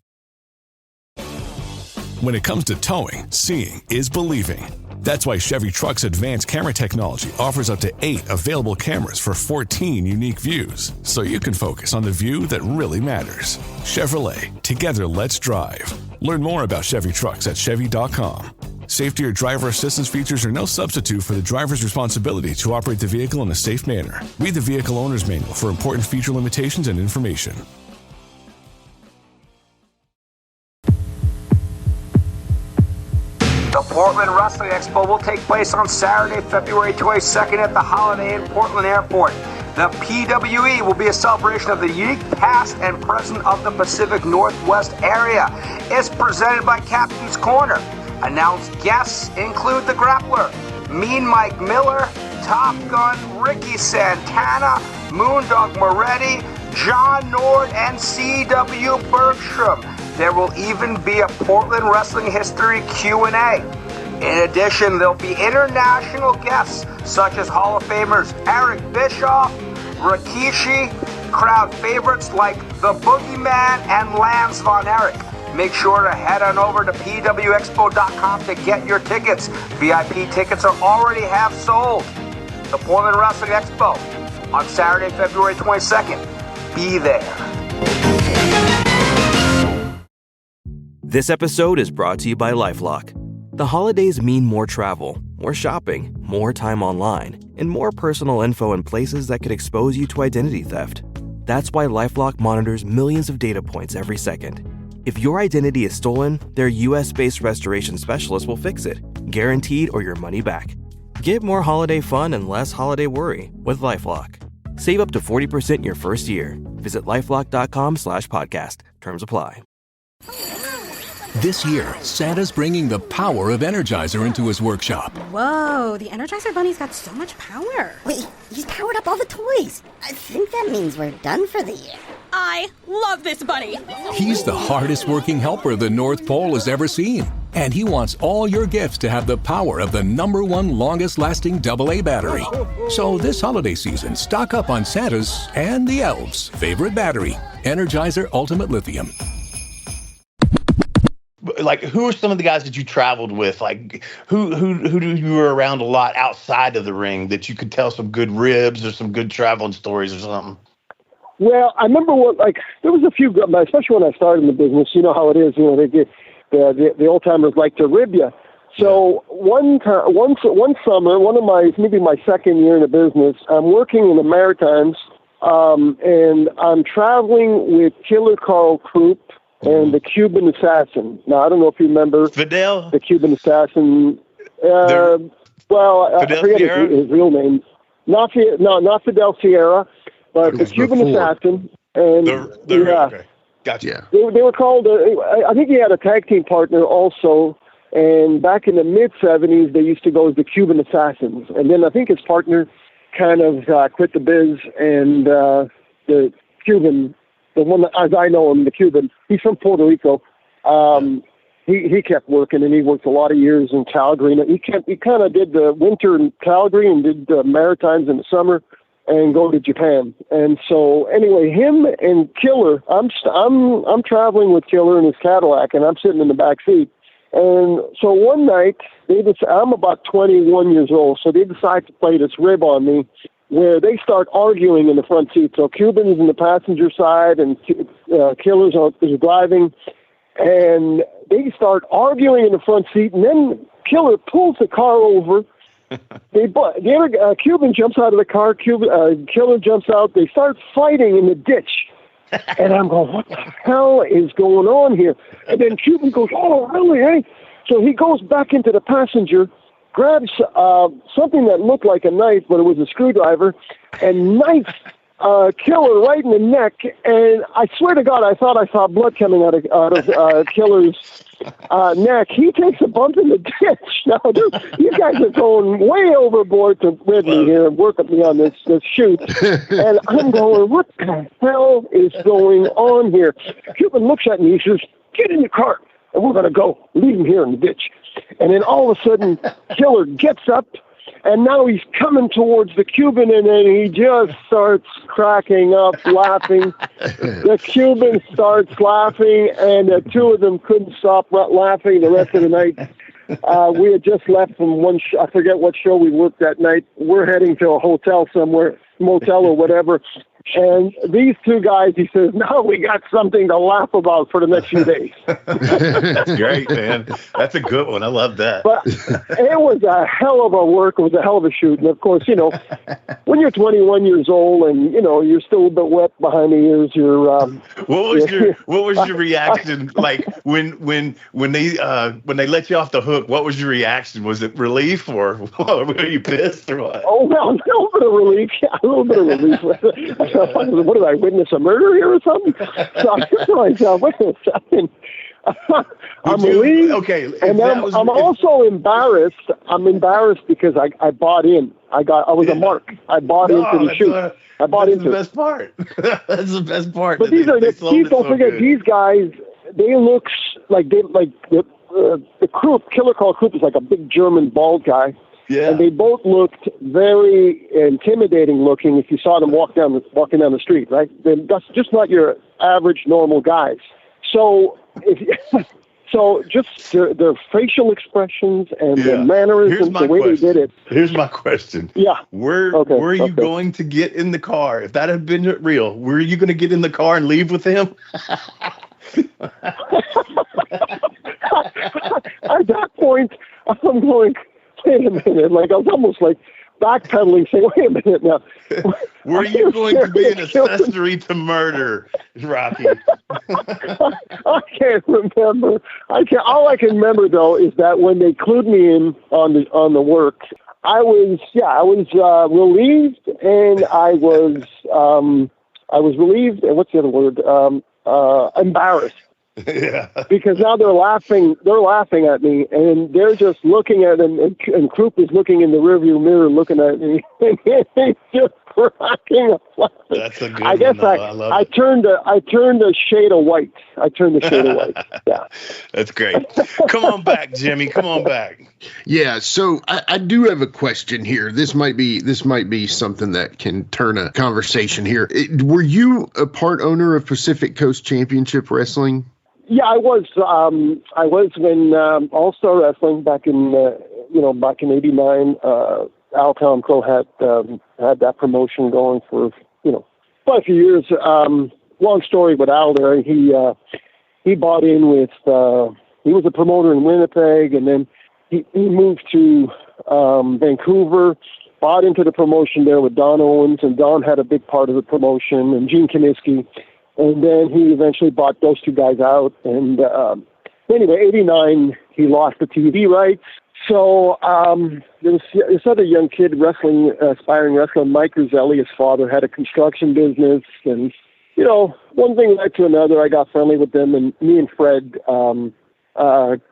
When it comes to towing, seeing is believing. That's why Chevy Truck's advanced camera technology offers up to 8 available cameras for 14 unique views, so you can focus on the view that really matters. Chevrolet, together let's drive. Learn more about Chevy Trucks at Chevy.com. Safety or driver assistance features are no substitute for the driver's responsibility to operate the vehicle in a safe manner. Read the Vehicle Owner's Manual for important feature limitations and information. The Portland Wrestling Expo will take place on Saturday, February 22nd at the Holiday Inn Portland Airport. The PWE will be a celebration of the unique past and present of the Pacific Northwest area. It's presented by Captain's Corner. Announced guests include The Grappler, Mean Mike Miller, Top Gun, Ricky Santana, Moondog Moretti, John Nord, and C.W. Bergstrom. There will even be a Portland Wrestling History Q&A. In addition, there'll be international guests such as Hall of Famers Eric Bischoff, Rikishi, crowd favorites like the Boogeyman and Lance Von Erich. Make sure to head on over to pwexpo.com to get your tickets. VIP tickets are already half sold. The Portland Wrestling Expo on Saturday, February 22nd. Be there. This episode is brought to you by LifeLock. The holidays mean more travel, more shopping, more time online, and more personal info in places that could expose you to identity theft. That's why LifeLock monitors millions of data points every second. If your identity is stolen, their US-based restoration specialist will fix it, guaranteed or your money back. Get more holiday fun and less holiday worry with LifeLock. Save up to 40% your first year. Visit LifeLock.com/podcast. Terms apply. This year, Santa's bringing the power of Energizer into his workshop. Whoa, the Energizer Bunny's got so much power. Wait, he's powered up all the toys. I think that means we're done for the year. I love this bunny. He's the hardest working helper the North Pole has ever seen. And he wants all your gifts to have the power of the #1 longest lasting AA battery. So this holiday season, stock up on Santa's and the elves' favorite battery, Energizer Ultimate Lithium. Like, who are some of the guys that you traveled with? Like, who you were around a lot outside of the ring that you could tell some good ribs or some good traveling stories or something? Well, I remember there was a few, especially when I started in the business. You know how it is. You know, they get the old timers like to rib you. So one summer, maybe my second year in the business, I'm working in the Maritimes, and I'm traveling with Killer Karl Krupp and the Cuban Assassin. Now, I don't know if you remember Fidel, the Cuban Assassin. I forget his real name. Not Fidel Sierra, but the Cuban Assassin. And okay. Gotcha. They were called. I think he had a tag team partner also. And back in the mid '70s, they used to go as the Cuban Assassins. And then I think his partner kind of quit the biz, and the Cuban. The one that, as I know him, the Cuban, he's from Puerto Rico. He kept working, and he worked a lot of years in Calgary. And he kind of did the winter in Calgary and did the Maritimes in the summer, and go to Japan. And so anyway, him and Killer, I'm traveling with Killer in his Cadillac, and I'm sitting in the back seat. And so one night, I'm about 21 years old, so they decide to play this rib on me, where they start arguing in the front seat. So Cuban's in the passenger side, and Killer's is driving, and they start arguing in the front seat, and then Killer pulls the car over. Cuban jumps out of the car. Killer jumps out. They start fighting in the ditch, and I'm going, what the hell is going on here? And then Cuban goes, oh, really, hey? So he goes back into the passenger, grabs something that looked like a knife, but it was a screwdriver, and knifes Killer right in the neck. And I swear to God, I thought I saw blood coming out of Killer's neck. He takes a bump in the ditch. Now, you guys are going way overboard to rid me here and work with me on this shoot. And I'm going, what the hell is going on here? Cuban looks at me. He says, get in the car, and we're going to go. Leave him here in the ditch. And then all of a sudden, Killer gets up, and now he's coming towards the Cuban, and then he just starts cracking up, laughing. The Cuban starts laughing, and the two of them couldn't stop laughing the rest of the night. We had just left from I forget what show we worked that night. We're heading to a hotel somewhere, motel or whatever. And these two guys, he says, now we got something to laugh about for the next few days. That's great, man. That's a good one. I love that. But it was a hell of a work. It was a hell of a shoot. And, of course, when you're 21 years old and, you're still a bit wet behind the ears, what was your reaction like when they let you off the hook? What was your reaction? Was it relief, or were you pissed, or what? Oh, well, a little bit of relief. Yeah, a little bit of relief. What did I witness, a murder here or something? So I said to myself, wait a second. I'm relieved. Okay, and then I'm also embarrassed. I'm embarrassed because I bought in. I was a mark. I bought into the shoot. I bought into the best part. That's the best part. But these are please don't forget, these guys, they look like the Krupp, Killer Karl Krupp, is like a big German bald guy. Yeah. And they both looked very intimidating looking if you saw them walking down the street, right? That's just not your average normal guys. So so just their facial expressions and their mannerisms, the way they did it. Here's my question. Yeah. Were you going to get in the car? If that had been real, were you going to get in the car and leave with him? At that point, I'm going, wait a minute. Like, I was almost like backpedaling, saying, wait a minute now. Were you going to be an accessory to murder, Rocky? I can't remember. All I can remember, though, is that when they clued me in on the work, I was relieved, and I was relieved, and what's the other word? Embarrassed. Yeah. Because now they're laughing at me, and they're just looking at him, and Krupp is looking in the rearview mirror, looking at me, and he's just cracking up laughing. That's a good I guess one, I turned a shade of white. Yeah. That's great. Come on back, Jimmy. Come on back. Yeah, so I do have a question here. This might be something that can turn a conversation here. Were you a part owner of Pacific Coast Championship Wrestling? Yeah, I was. I was when All Star Wrestling back in '89. Al Tom Crow had that promotion going for quite a few years. Long story with Al there. He bought in with. He was a promoter in Winnipeg, and then he moved to Vancouver. Bought into the promotion there with Don Owens, and Don had a big part of the promotion, and Gene Kiniski. And then he eventually bought those two guys out. And anyway, '89, he lost the TV rights. So there was this other young kid aspiring wrestler, Mike Roselli. His father had a construction business. And, one thing led to another. I got friendly with them. And me and Fred kind of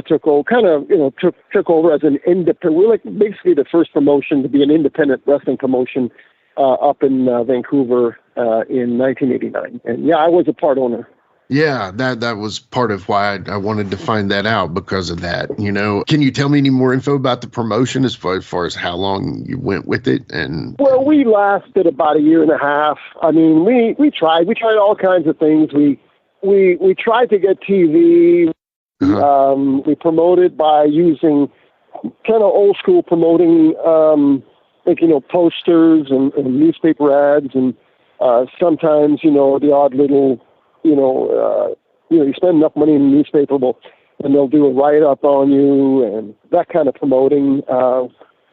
took over as an independent. We're like basically the first promotion to be an independent wrestling promotion up in Vancouver in 1989. And yeah, I was a part owner. Yeah, that was part of why I wanted to find that out, because of that. Can you tell me any more info about the promotion as far as how long you went with it? And well, we lasted about a year and a half. I mean, we tried all kinds of things. We tried to get TV. We promoted by using kind of old school promoting, posters and newspaper ads, and sometimes, the odd little, you spend enough money in the newspaper, and they'll do a write-up on you and that kind of promoting.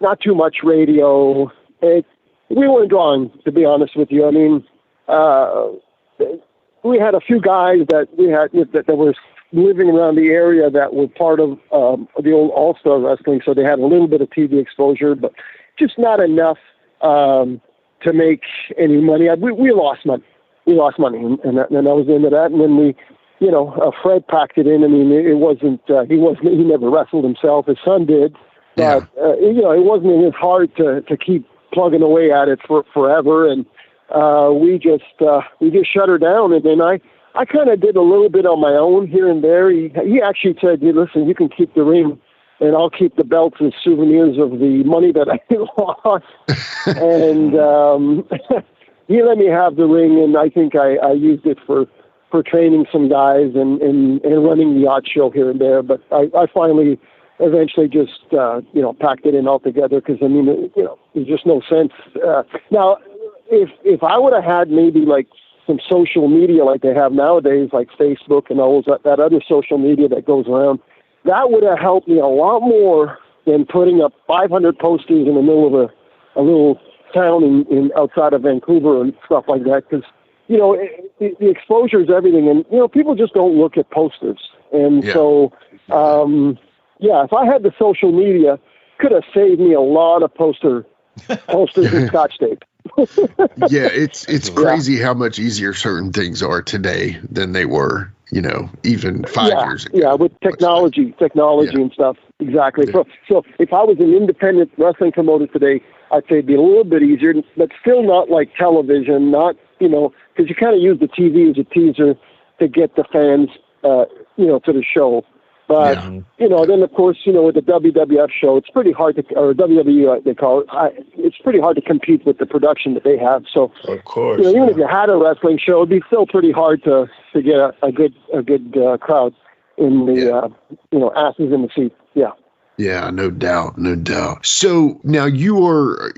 Not too much radio. We weren't drawing, to be honest with you. I mean, we had a few guys that were living around the area that were part of the old All-Star Wrestling, so they had a little bit of TV exposure, but just not enough to make any money. We lost money. We lost money, and I was into that. And then we, Fred packed it in. I mean, it wasn't. He never wrestled himself. His son did, but it wasn't hard to keep plugging away at it forever. And we just shut her down. And then I kind of did a little bit on my own here and there. He actually said, "Hey, listen, you can keep the ring, and I'll keep the belts as souvenirs of the money that I lost." And he let me have the ring, and I think I used it for training some guys and running the odd show here and there. But I finally, eventually just, packed it in altogether, because, I mean, there's just no sense. Now, if I would have had maybe like some social media like they have nowadays, like Facebook and all that other social media that goes around, that would have helped me a lot more than putting up 500 posters in the middle of a little town in outside of Vancouver and stuff like that. Because, the exposure is everything. And, people just don't look at posters. And so, if I had the social media, could have saved me a lot of posters and Scotch tape. Yeah, it's crazy how much easier certain things are today than they were, even 5 years ago. Yeah, with technology and stuff. Exactly. Yeah. So if I was an independent wrestling promoter today, I'd say it'd be a little bit easier, but still not like television, not, because you kind of use the TV as a teaser to get the fans, to the show. But, then, of course, with the WWF show, it's pretty hard to, or WWE, they call it, it's pretty hard to compete with the production that they have. So, of course, even if you had a wrestling show, it'd be still pretty hard to get a good crowd in the, asses in the seat. Yeah. Yeah, no doubt. So now you're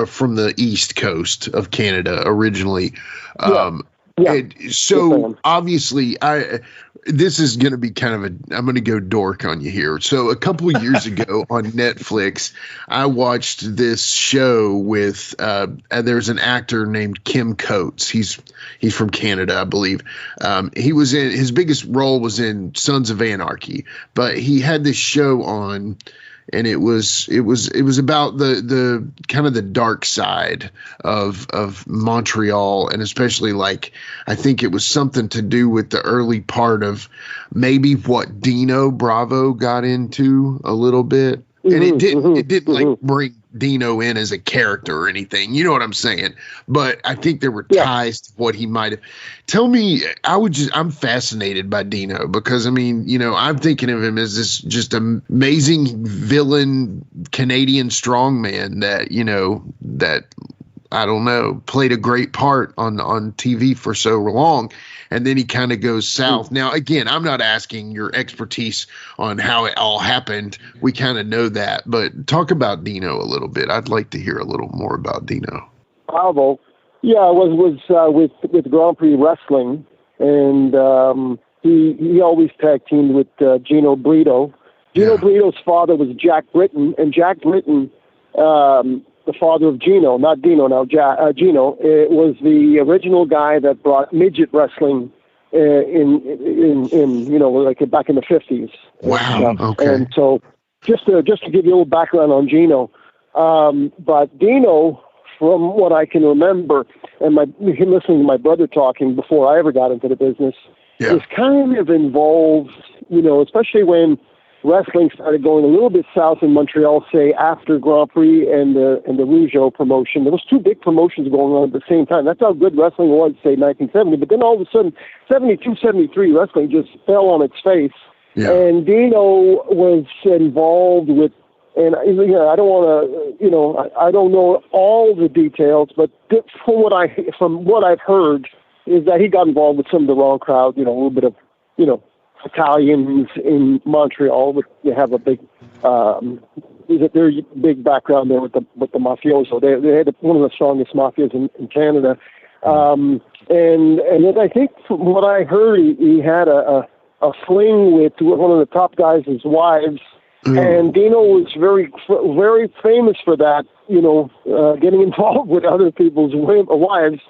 from the East Coast of Canada originally. So obviously this is going to be kind of I'm going to go dork on you here. So a couple of years ago on Netflix, I watched this show with, there's an actor named Kim Coates. He's from Canada, I believe. His biggest role was in Sons of Anarchy, but he had this show on, and it was about the kind of the dark side of Montreal, and especially I think it was something to do with the early part of maybe what Dino Bravo got into a little bit. And it didn't bring Dino in as a character or anything. You know what I'm saying? But I think there were ties to what he might have. Tell me, I'm fascinated by Dino because, I'm thinking of him as this just amazing villain Canadian strongman that I don't know, played a great part on TV for so long. And then he kind of goes south. Now, again, I'm not asking your expertise on how it all happened. We kind of know that. But talk about Dino a little bit. I'd like to hear a little more about Dino. Bravo. Yeah, I was with Grand Prix Wrestling. And he always tag teamed with Gino Brito. Gino Brito's father was Jack Britton. And Jack Britton, the father of Gino, not Dino now, Gino, it was the original guy that brought midget wrestling in back in the 50s. Wow. Okay. And so just to give you a little background on Gino, but Dino, from what I can remember, and him listening to my brother talking before I ever got into the business, is kind of involved, especially when wrestling started going a little bit south in Montreal, say after Grand Prix and the Rougeau promotion. There was two big promotions going on at the same time. That's how good wrestling was, say 1970. But then all of a sudden, 72, 73, wrestling just fell on its face. Yeah. And Dino was involved with, and I don't want to, I don't know all the details, but from what I've heard, is that he got involved with some of the wrong crowd. A little bit of, Italians in Montreal, but you have a big, their big background there with the mafioso. They had one of the strongest mafias in Canada, and then I think from what I heard, he had a fling with one of the top guys' wives, and Dino was very very famous for that. Getting involved with other people's wives.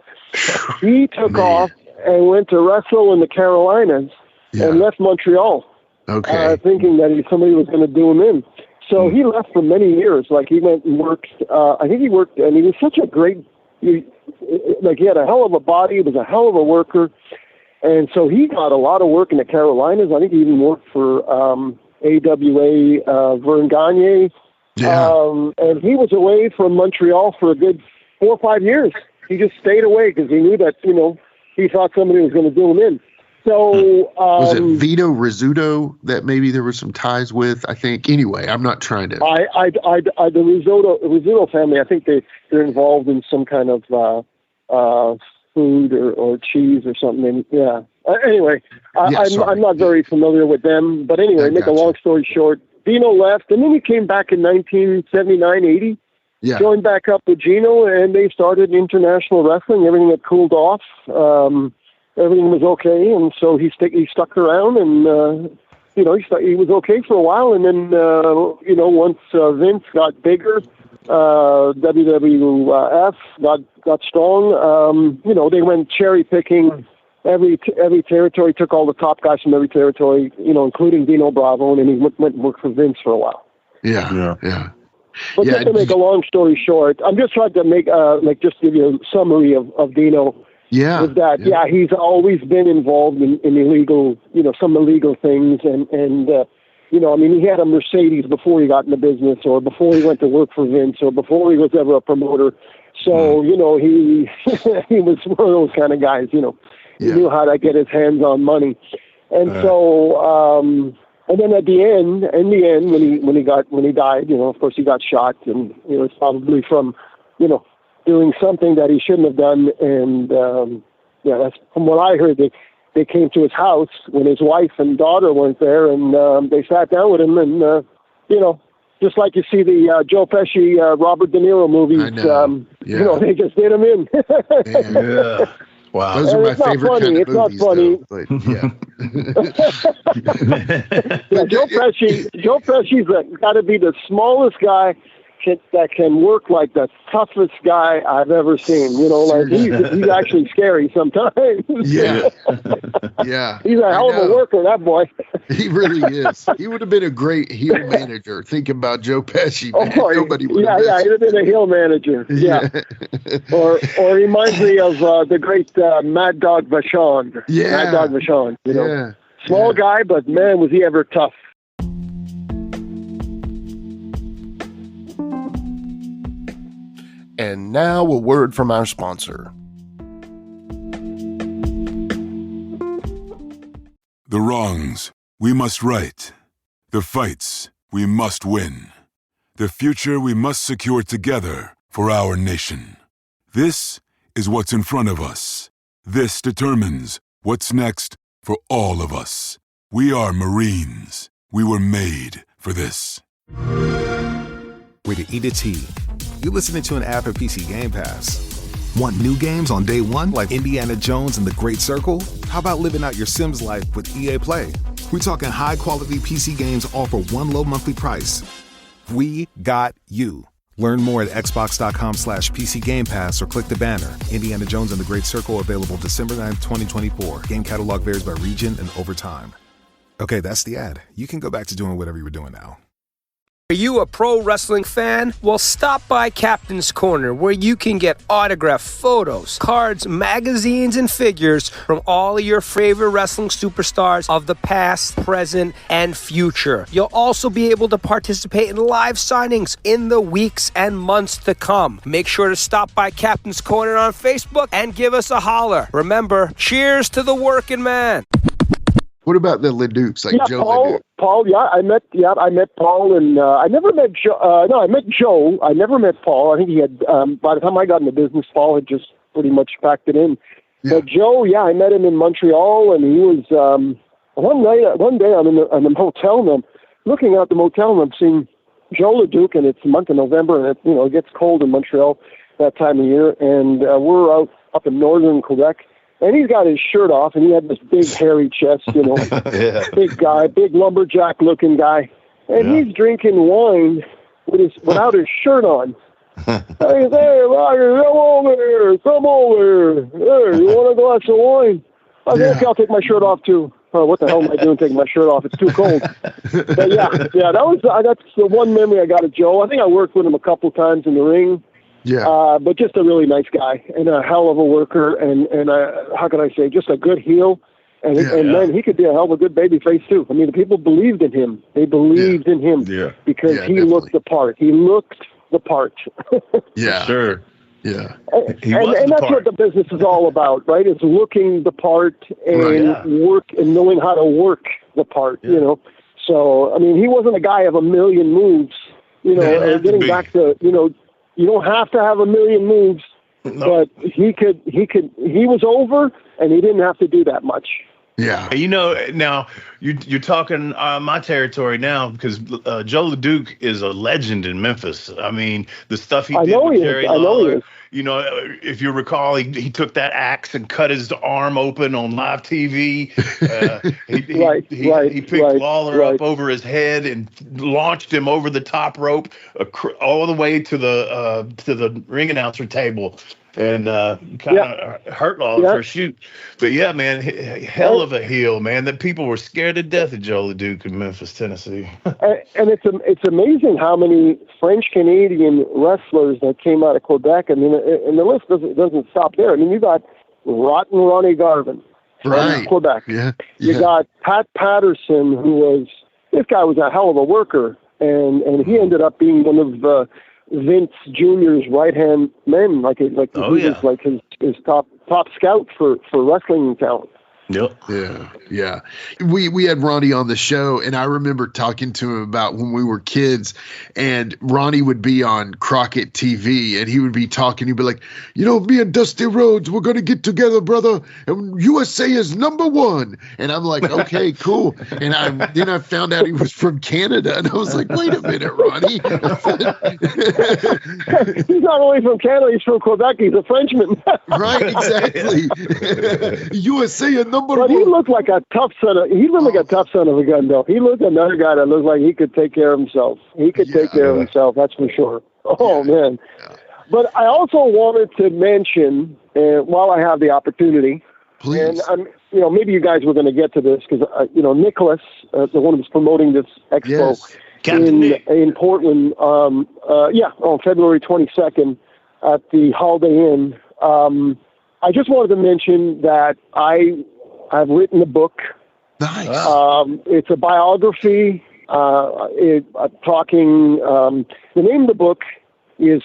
He took off and went to wrestle in the Carolinas. And left Montreal, thinking that somebody was going to do him in. So he left for many years. He went and worked. I think he worked, and he was such a great. He had a hell of a body. He was a hell of a worker, and so he got a lot of work in the Carolinas. I think he even worked for AWA Vern Gagne. And he was away from Montreal for a good 4 or 5 years. He just stayed away because he knew that he thought somebody was going to do him in. So was it Vito Rizzuto that maybe there were some ties with? I think. Anyway, I'm not trying to. The Rizzuto family. I think they're involved in some kind of food or cheese or something. And, anyway, I'm not very familiar with them. But anyway, make a long story short, Dino left, and then he came back in 1979, 80. Yeah. Joined back up with Gino, and they started international wrestling. Everything had cooled off. Everything was okay, and so he stuck around, and he was okay for a while, and then once Vince got bigger, WWF got strong. They went cherry picking every territory, took all the top guys from every territory, including Dino Bravo, and then he went and worked for Vince for a while. Yeah. But just to make a long story short, I'm just trying to make just give you a summary of Dino. Is that he's always been involved in illegal, some illegal things, and he had a Mercedes before he got in the business, or before he went to work for Vince, or before he was ever a promoter. So he was one of those kind of guys. He knew how to get his hands on money, and so And then at the end, when he died, of course he got shot, and it's probably from, doing something that he shouldn't have done. And that's from what I heard. They came to his house when his wife and daughter weren't there, and they sat down with him, and just like you see the Joe Pesci, Robert De Niro movies, they just did him in. Yeah. Wow. Those are my favorite kind of movies. But, Joe Pesci's got to be the smallest guy that can work like the toughest guy I've ever seen. He's actually scary sometimes. Yeah. Yeah. He's a hell of a worker, that boy. He really is. He would have been a great heel manager. Think about Joe Pesci, man. Nobody would have he'd have been a heel manager. Yeah. or he reminds me of the great Mad Dog Vachon. Yeah. Mad Dog Vachon. Small guy, but man, was he ever tough. And now a word from our sponsor. The wrongs we must right. The fights we must win. The future we must secure together for our nation. This is what's in front of us. This determines what's next for all of us. We are Marines. We were made for this. Rated E to T. You're listening to an ad for PC Game Pass. Want new games on day one like Indiana Jones and the Great Circle? How about living out your Sims life with EA Play? We're talking high-quality PC games all for one low monthly price. We got you. Learn more at xbox.com/PC Game Pass or click the banner. Indiana Jones and the Great Circle available December 9th, 2024. Game catalog varies by region and over time. Okay, that's the ad. You can go back to doing whatever you were doing now. Are you a pro wrestling fan? Well, stop by Captain's Corner, where you can get autographed photos, cards, magazines, and figures from all of your favorite wrestling superstars of the past, present, and future. You'll also be able to participate in live signings in the weeks and months to come. Make sure to stop by Captain's Corner on Facebook and give us a holler. Remember, cheers to the working man. What about the LeDukes, like Joe LeDuc? Paul, I met Paul, and I never met Joe. I met Joe. I never met Paul. I think he had, by the time I got into business, Paul had just pretty much packed it in. Yeah. But Joe, I met him in Montreal, and he was, one day I'm in the hotel, and I'm looking out the motel, and I'm seeing Joe LeDuc, and it's the month of November, and it gets cold in Montreal that time of year, and we're up in northern Quebec. And he's got his shirt off, and he had this big hairy chest, big guy, big lumberjack looking guy. And he's drinking wine without his shirt on. I said, "Hey, Roger, come over. Hey, you want a glass of wine?" I said, "Okay, I'll take my shirt off too." Oh, what the hell am I doing taking my shirt off? It's too cold. But that's the one memory I got of Joe. I think I worked with him a couple times in the ring. Yeah. But just a really nice guy and a hell of a worker and how can I say, just a good heel. And then he could be a hell of a good baby face too. I mean, the people believed in him. They believed in him because he definitely looked the part. He looked the part. Yeah. Sure. Yeah. And that's what the business is all about, right? It's looking the part and work and knowing how to work the part, So, I mean, he wasn't a guy of a million moves, getting back to, you don't have to have a million moves, but he was over and he didn't have to do that much. Yeah. Now you're talking my territory now because Joe LeDuc is a legend in Memphis. I mean, the stuff he did with Jerry Lawler. If you recall, he took that axe and cut his arm open on live TV. He picked Lawler up over his head and launched him over the top rope all the way to the ring announcer table. And kind of hurt Lawler for a shoot. But man, hell of a heel, man. That people were scared to death of Joe LeDuc in Memphis, Tennessee. And it's amazing how many French Canadian wrestlers that came out of Quebec. I mean, and the list doesn't stop there. I mean, you got Rotten Ronnie Garvin from Quebec. Yeah. You got Pat Patterson, this guy was a hell of a worker, and he ended up being one of Vince Jr.'s right-hand men, he was like his top scout for wrestling talent. Yep. Yeah. Yeah. We had Ronnie on the show, and I remember talking to him about when we were kids, and Ronnie would be on Crockett TV, and he would be talking. He'd be like, me and Dusty Rhodes, we're going to get together, brother, and USA is #1. And I'm like, okay, cool. And then I found out he was from Canada, and I was like, wait a minute, Ronnie. He's not only from Canada, he's from Quebec. He's a Frenchman. Right, exactly. USA is #1. But he looked like a tough son of a gun, though. He looked another guy that looked like he could take care of himself. He could take care of himself, that's for sure. Oh, man. But I also wanted to mention, while I have the opportunity, please, and maybe you guys were going to get to this because Nicholas, the one who's promoting this expo in Portland, on February 22nd at the Holiday Inn. I just wanted to mention that I've written a book. Nice. It's a biography. The name of the book is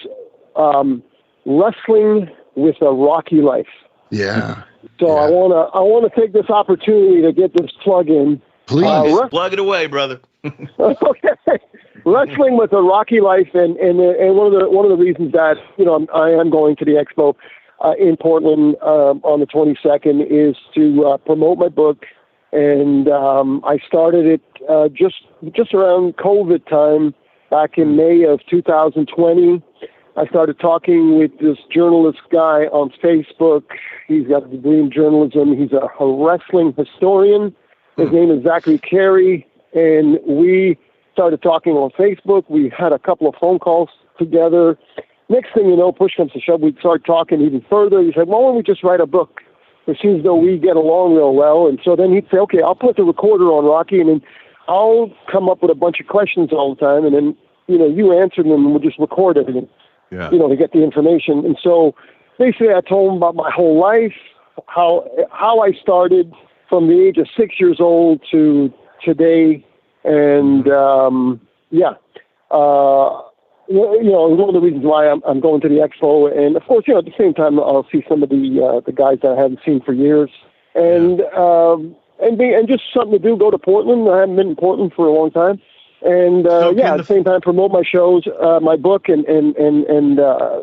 Wrestling with a Rocky Life. Yeah. So I wanna take this opportunity to get this plug in. Please plug it away, brother. Okay. Wrestling with a Rocky Life, and one of the reasons that I am going to the expo in Portland on the 22nd is to promote my book, and I started it just around COVID time back in May of 2020. I started talking with this journalist guy on Facebook. He's got a degree in journalism. He's a wrestling historian. His name is Zachary Carey, and we started talking on Facebook. We had a couple of phone calls together. Next thing you know, push comes to shove, we'd start talking even further. He said, why don't we just write a book? It seems though we get along real well. And so then he'd say, okay, I'll put the recorder on Rocky, and then I'll come up with a bunch of questions all the time, and then, you answer them, and we'll just record everything, to get the information. And so basically I told him about my whole life, how I started from the age of 6 years old to today. And, one of the reasons why I'm going to the expo, and of course, at the same time, I'll see some of the guys that I haven't seen for years, and just something to do. Go to Portland. I haven't been in Portland for a long time, and at the same time, promote my shows, my book, and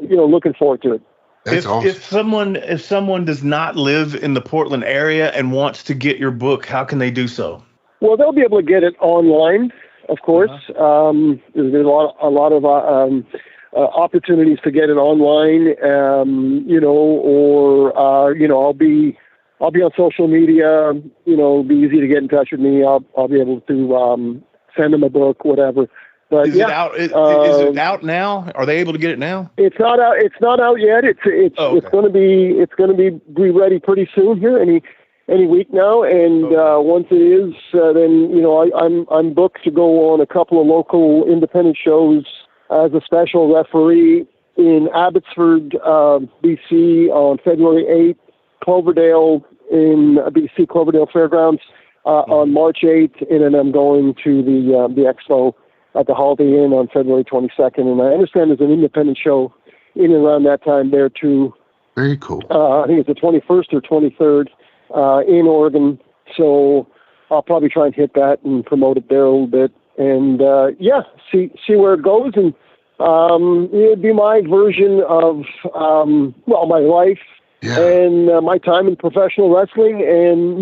looking forward to it. Awesome. If someone does not live in the Portland area and wants to get your book, how can they do so? Well, they'll be able to get it online. Of course, there's a lot of opportunities to get it online, I'll be on social media. It'll be easy to get in touch with me. I'll be able to send them a book, whatever. But is it out? Is it out now? Are they able to get it now? It's not out. It's not out yet. It's going to be ready pretty soon here. Any week now, and once it is, then I'm booked to go on a couple of local independent shows as a special referee in Abbotsford, BC, on February 8th, Cloverdale in BC, Cloverdale Fairgrounds on March 8th, and then I'm going to the expo at the Holiday Inn on February 22nd. And I understand there's an independent show in and around that time there too. Very cool. I think it's the 21st or 23rd. In Oregon, so I'll probably try and hit that and promote it there a little bit, and see where it goes. And it'd be my version of my life and my time in professional wrestling, and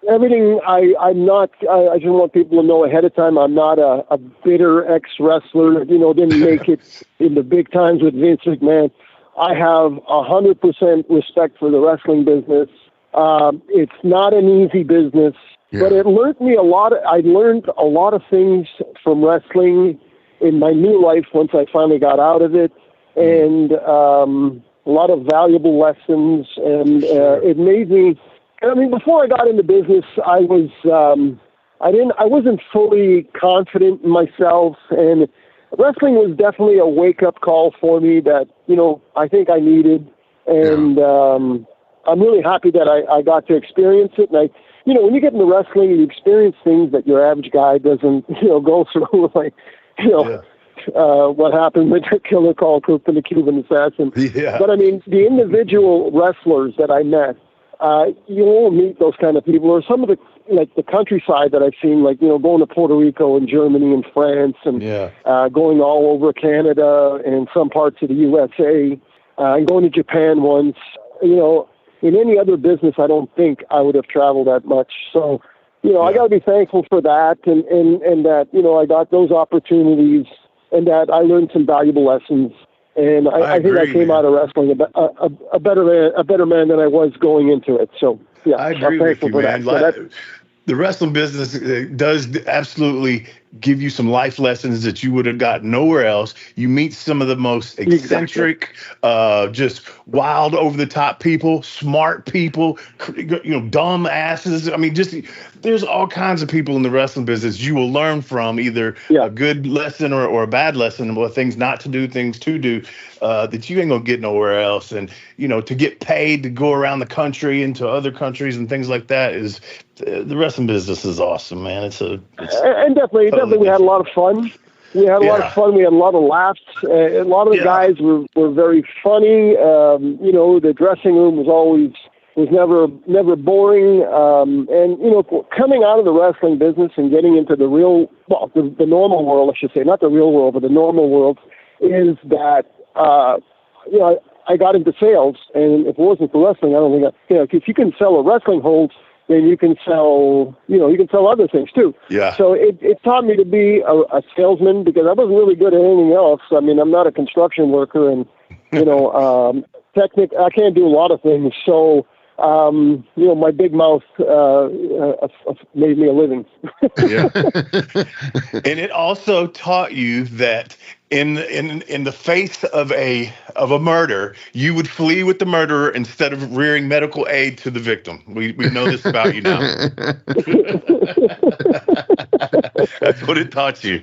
everything. I'm not. I just want people to know ahead of time. I'm not a bitter ex-wrestler. Didn't make it in the big times with Vince McMahon. I have 100% respect for the wrestling business. It's not an easy business, but it learned me a lot. I learned a lot of things from wrestling in my new life once I finally got out of it, and a lot of valuable lessons. And it made me. Before I got into business, I wasn't fully confident in myself, and wrestling was definitely a wake-up call for me that, I think I needed. And I'm really happy that I got to experience it. And when you get into wrestling, you experience things that your average guy doesn't, go through, like, what happened with Killer Karl, Krupp, and the Cuban assassin. Yeah. But, the individual wrestlers that I met, you won't meet those kind of people. Or some of the countryside that I've seen, going to Puerto Rico and Germany and France and going all over Canada and some parts of the USA and going to Japan once. In any other business, I don't think I would have traveled that much. So, I got to be thankful for that and that, I got those opportunities and that I learned some valuable lessons. And I think I came out of wrestling a better man than I was going into it. So, yeah, I agree with you, man. The wrestling business does absolutely give you some life lessons that you would have gotten nowhere else. You meet some of the most eccentric, just wild, over-the-top people, smart people, dumb asses. I mean, there's all kinds of people in the wrestling business you will learn from, either a good lesson or a bad lesson, or things not to do, things to do, that you ain't going to get nowhere else. And, to get paid to go around the country into other countries and things like that is the wrestling business is awesome, man. And definitely we had a lot of fun. We had a lot of fun. We had a lot of laughs. A lot of the guys were very funny. The dressing room was never boring. And coming out of the wrestling business and getting into the normal world, I should say, not the real world, but the normal world, is that I got into sales, and if it wasn't for wrestling, I don't think if you can sell a wrestling hold, then you can sell, other things too. Yeah. So it taught me to be a salesman, because I wasn't really good at anything else. I mean, I'm not a construction worker, and I can't do a lot of things. So my big mouth made me a living. Yeah. And it also taught you that in the face of a murder, you would flee with the murderer instead of rearing medical aid to the victim. We know this about you now. That's what it taught you.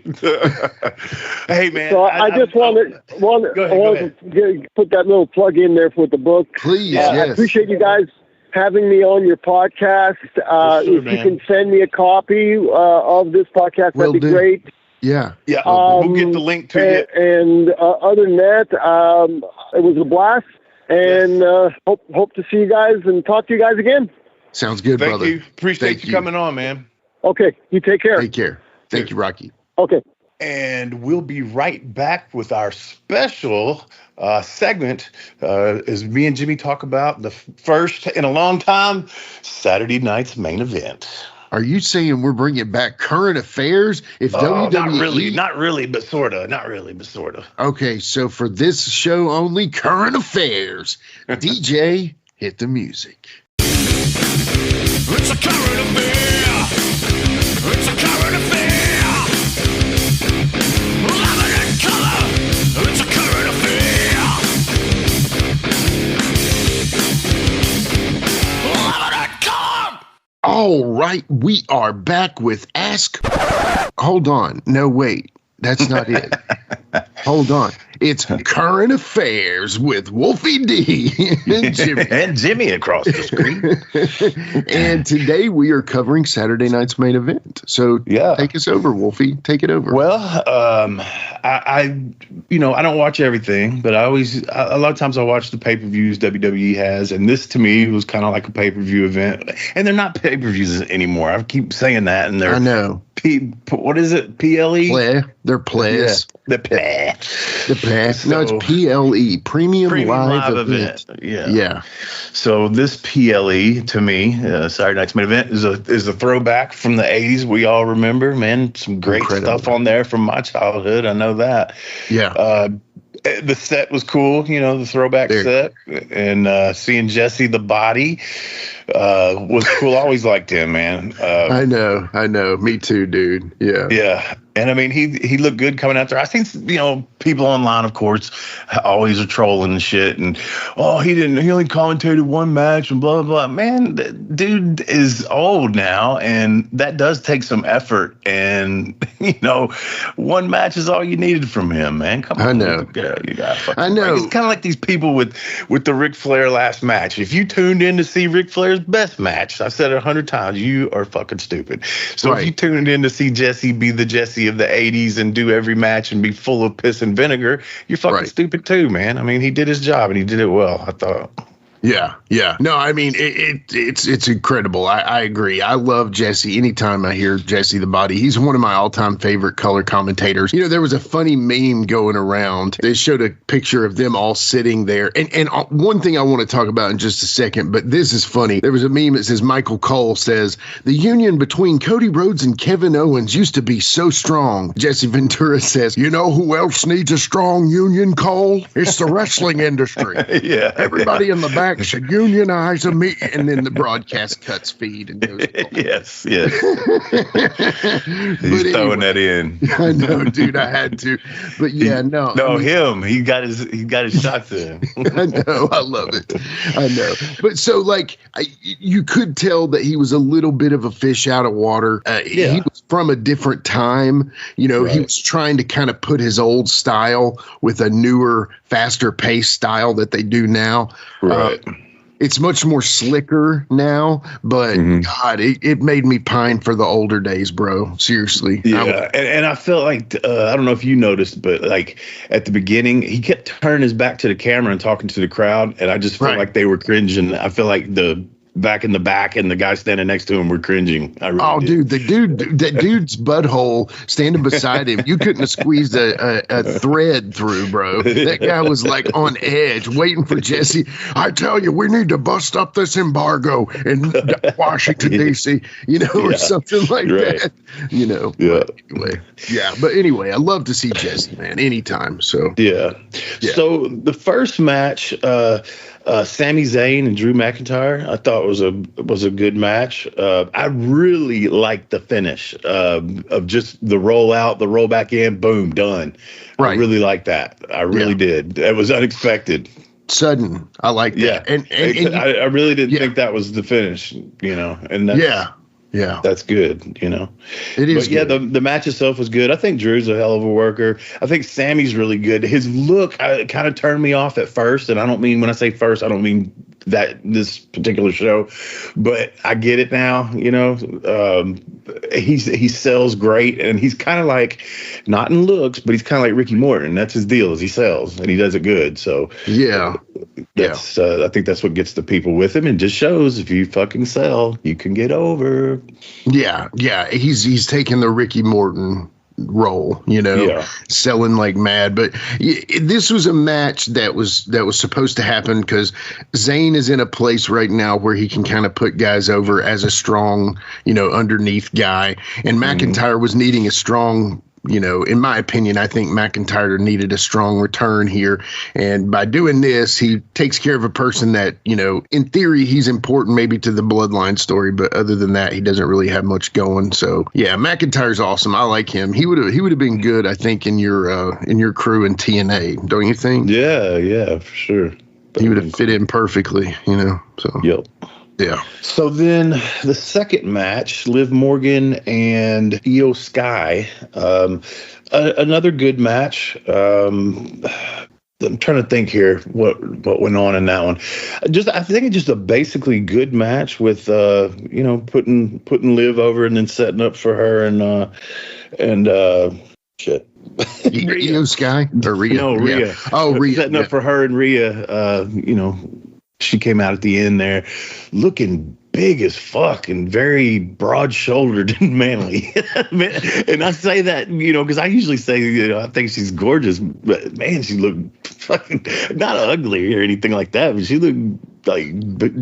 Hey, man. So I just wanted to put that little plug in there for the book. Please, I appreciate you guys having me on your podcast. If you can send me a copy of this podcast, that'd be great. Yeah. Yeah. We'll get the link to it. And other than that, it was a blast. And hope to see you guys and talk to you guys again. Sounds good, brother. Thank you. Appreciate you coming on, man. Okay. You take care. Take care. Thank you, Rocky. Okay. And we'll be right back with our special segment as me and Jimmy talk about the first in a long time Saturday night's main event. Are you saying we're bringing back current affairs? If WWE... Not really, but sort of. Okay, so for this show only, current affairs. DJ, hit the music. It's a current affair. It's a current affair. Love it in color. It's a current affair. Love it in color. All right, we are back with Ask. Hold on. No, wait. That's not it. Hold on. It's Current Affairs with Wolfie D and Jimmy. And Jimmy across the screen. And today we are covering Saturday night's main event. So take us over, Wolfie. Take it over. Well, I don't watch everything, but a lot of times I watch the pay-per-views WWE has, and this to me was kind of like a pay-per-view event. And they're not pay-per-views anymore. I keep saying that, and they're I know. What is it? PLE? Play. They're plays. Yeah, the play. The play. No, it's PLE. Premium Live Event. Yeah. So this PLE to me, Saturday night's main event, is a throwback from the 80s. We all remember, man, some great stuff on there from my childhood. I know that. Yeah. The set was cool, the throwback set, and seeing Jesse the Body was cool. I always liked him, man. I know. Me too, dude. Yeah. Yeah. And I mean, he looked good coming out there. I think, people online, of course, always are trolling and shit. And, he only commentated one match and blah, blah, blah. Man, the dude is old now, and that does take some effort. And, one match is all you needed from him, man. Come on. I know. I know. It's kind of like these people with the Ric Flair last match. If you tuned in to see Ric Flair's best match, I've said it 100 times, you are fucking stupid. So if you tuned in to see Jesse be the Jesse of the 80s and do every match and be full of piss and vinegar, you're fucking stupid too, man. I mean, he did his job and he did it well, I thought. Yeah. No, I mean, it's incredible. I agree. I love Jesse. Anytime I hear Jesse the Body, he's one of my all-time favorite color commentators. You know, there was a funny meme going around. They showed a picture of them all sitting there. And one thing I want to talk about in just a second, but this is funny. There was a meme that says, Michael Cole says, the union between Cody Rhodes and Kevin Owens used to be so strong. Jesse Ventura says, you know who else needs a strong union, Cole? It's the wrestling industry. Yeah. Everybody in the back should unionize a me, and then the broadcast cuts feed and goes. Yes. He's throwing that in. I know, dude. I had to, but yeah, no. No, I mean, he got his shots in. I know. I love it. I know. But so, like, you could tell that he was a little bit of a fish out of water. He was from a different time. You know, he was trying to kind of put his old style with a newer, faster paced style that they do now. Right. It's much more slicker now, but God, it made me pine for the older days, bro. Seriously. Yeah. And I felt like, I don't know if you noticed, but like at the beginning, he kept turning his back to the camera and talking to the crowd. And I just felt like they were cringing. I feel like the back in the back and the guy standing next to him were cringing. I really did. That dude's butthole standing beside him, you couldn't have squeezed a thread through, bro. That guy was like on edge waiting for Jesse. I tell you, we need to bust up this embargo in Washington, D.C., you know, or something like that, you know. But anyway, I love to see Jesse, man, anytime. So So the first match, Sami Zayn and Drew McIntyre, I thought was a good match. I really liked the finish of just the roll out, the roll back in, boom, done. I really liked that. I really did. It was unexpected. Sudden. I like that. And I really didn't think that was the finish, you know. And that's, that's good, you know. It is. But the match itself was good. I think Drew's a hell of a worker. I think Sammy's really good. His look kind of turned me off at first, and I don't mean, when I say first, I don't mean that this particular show, but I get it now. You know, he sells great, and he's kind of like, not in looks, but he's kind of like Ricky Morton. That's his deal, is he sells, and he does it good. So that's I think that's what gets the people with him, and just shows if you fucking sell, you can get over. Yeah. He's taking the Ricky Morton role, you know, selling like mad. But this was a match that was supposed to happen because Zayn is in a place right now where he can kind of put guys over as a strong, you know, underneath guy. And McIntyre was needing a strong, you know, in my opinion, I think McIntyre needed a strong return here. And by doing this, he takes care of a person that, you know, in theory, he's important maybe to the bloodline story. But other than that, he doesn't really have much going. So, yeah, McIntyre's awesome. I like him. He would have been good, I think, in your crew in TNA. Don't you think? Yeah, for sure. He would have fit in perfectly, you know. So, Yeah. So then the second match, Liv Morgan and Io Sky, another good match. I'm trying to think here what went on in that one. I think it's just a basically good match with you know, putting Liv over and then setting up for her and shit. Io Sky or Rhea? No, Rhea. Yeah. Oh, Rhea. Setting up for her and Rhea. You know, she came out at the end there looking big as fuck and very broad-shouldered and manly. And I say that, you know, because I usually say, you know, I think she's gorgeous, but man, she looked fucking not ugly or anything like that, but she looked like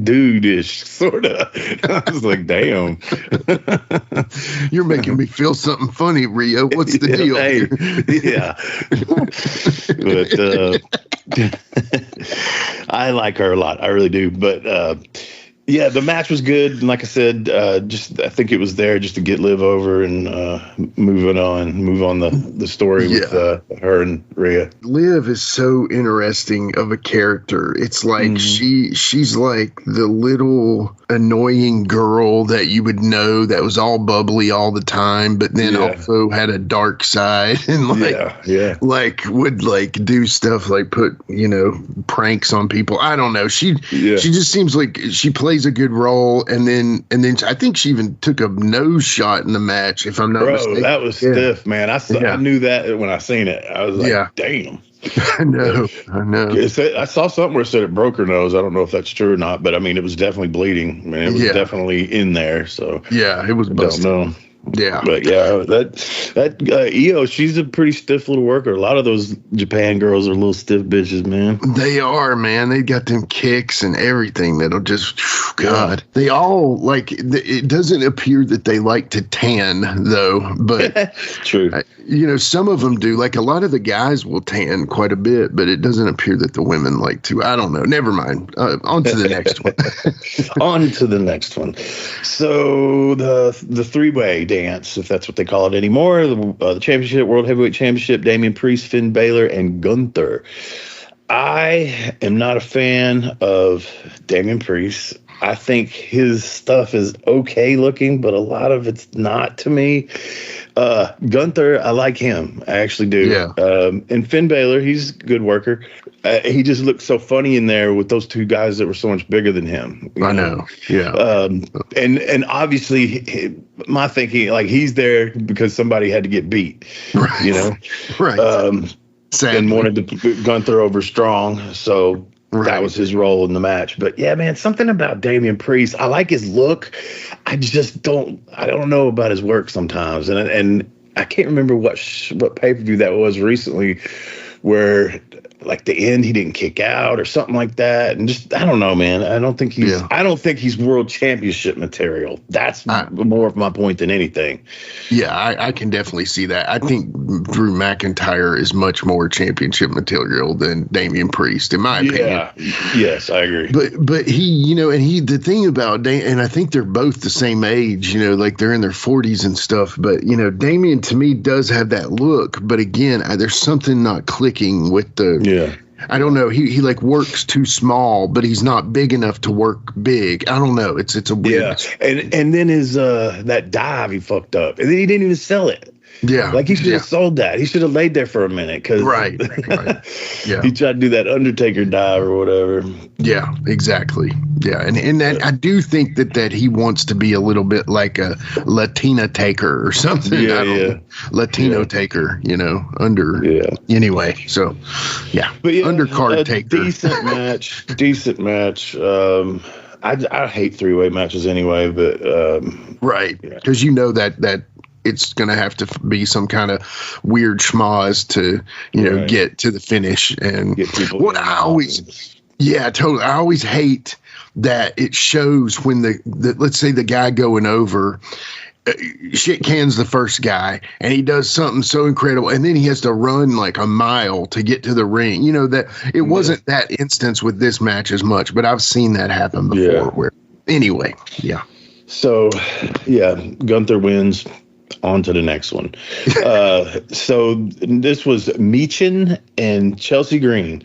dude-ish, sort of. I was like, damn. You're making me feel something funny, Rhea. What's the deal? But I like her a lot. I really do. But yeah, the match was good. And like I said, I think it was there just to get Liv over and move on the story with her and Rhea. Liv is so interesting of a character. It's like she's like the little annoying girl that you would know that was all bubbly all the time, but then also had a dark side and like would like do stuff like put, you know, pranks on people. I don't know. She just seems like she plays plays a good role, and then I think she even took a nose shot in the match, if I'm not mistaken. That was stiff, man. I knew that when I seen it. I was like, damn. I know. I saw something where it said it broke her nose. I don't know if that's true or not, but I mean, it was definitely bleeding. Man, it was definitely in there. So it was busted. Don't know. Yeah, but that Io, she's a pretty stiff little worker. A lot of those Japan girls are little stiff bitches, man. They are, man. They got them kicks and everything that'll just, God. They all like. It doesn't appear that they like to tan though, but true. Some of them do. Like a lot of the guys will tan quite a bit, but it doesn't appear that the women like to. I don't know. Never mind. On to the next one. On to the next one. So the three-way dance, if that's what they call it anymore, the championship, World Heavyweight Championship, Damian Priest, Finn Balor, and Gunther. I am not a fan of Damian Priest. I think his stuff is okay looking, but a lot of it's not to me. Gunther, I like him. I actually do. Yeah. And Finn Balor, he's a good worker. He just looked so funny in there with those two guys that were so much bigger than him. I know. Yeah. And obviously, my thinking, like, he's there because somebody had to get beat. Right. Right. And wanted to put Gunther over strong. So that was his role in the match. But yeah, man, something about Damian Priest. I like his look. I don't know about his work sometimes. And I can't remember what pay-per-view that was recently where, like, the end he didn't kick out or something like that. And just, I don't know, man. I don't think he's world championship material. That's more of my point than anything. Yeah, I can definitely see that. I think Drew McIntyre is much more championship material than Damian Priest, in my opinion. Yeah. Yes, I agree. But he, the thing about and I think they're both the same age, like they're in their 40s and stuff. But, Damian to me does have that look. But again, there's something not clicking with the. Yeah. I don't know. He like works too small, but he's not big enough to work big. I don't know. It's a weird. Yeah. And then his that dive he fucked up, and then he didn't even sell it. Yeah. Like he should have sold that. He should have laid there for a minute because right. Yeah. He tried to do that Undertaker dive or whatever. Yeah, exactly. Yeah, and that I do think that he wants to be a little bit like a Latina Taker or something. Latino Taker, Anyway, so but undercard Taker. Decent match. I hate three-way matches anyway, but right, because that it's going to have to be some kind of weird schmoz to, get to the finish. And what I always, totally. I always hate that it shows when the let's say the guy going over shit cans the first guy and he does something so incredible. And then he has to run like a mile to get to the ring. That it wasn't that instance with this match as much, but I've seen that happen before anyway. Yeah. So Gunther wins. On to the next one. So this was Meechin and Chelsea Green.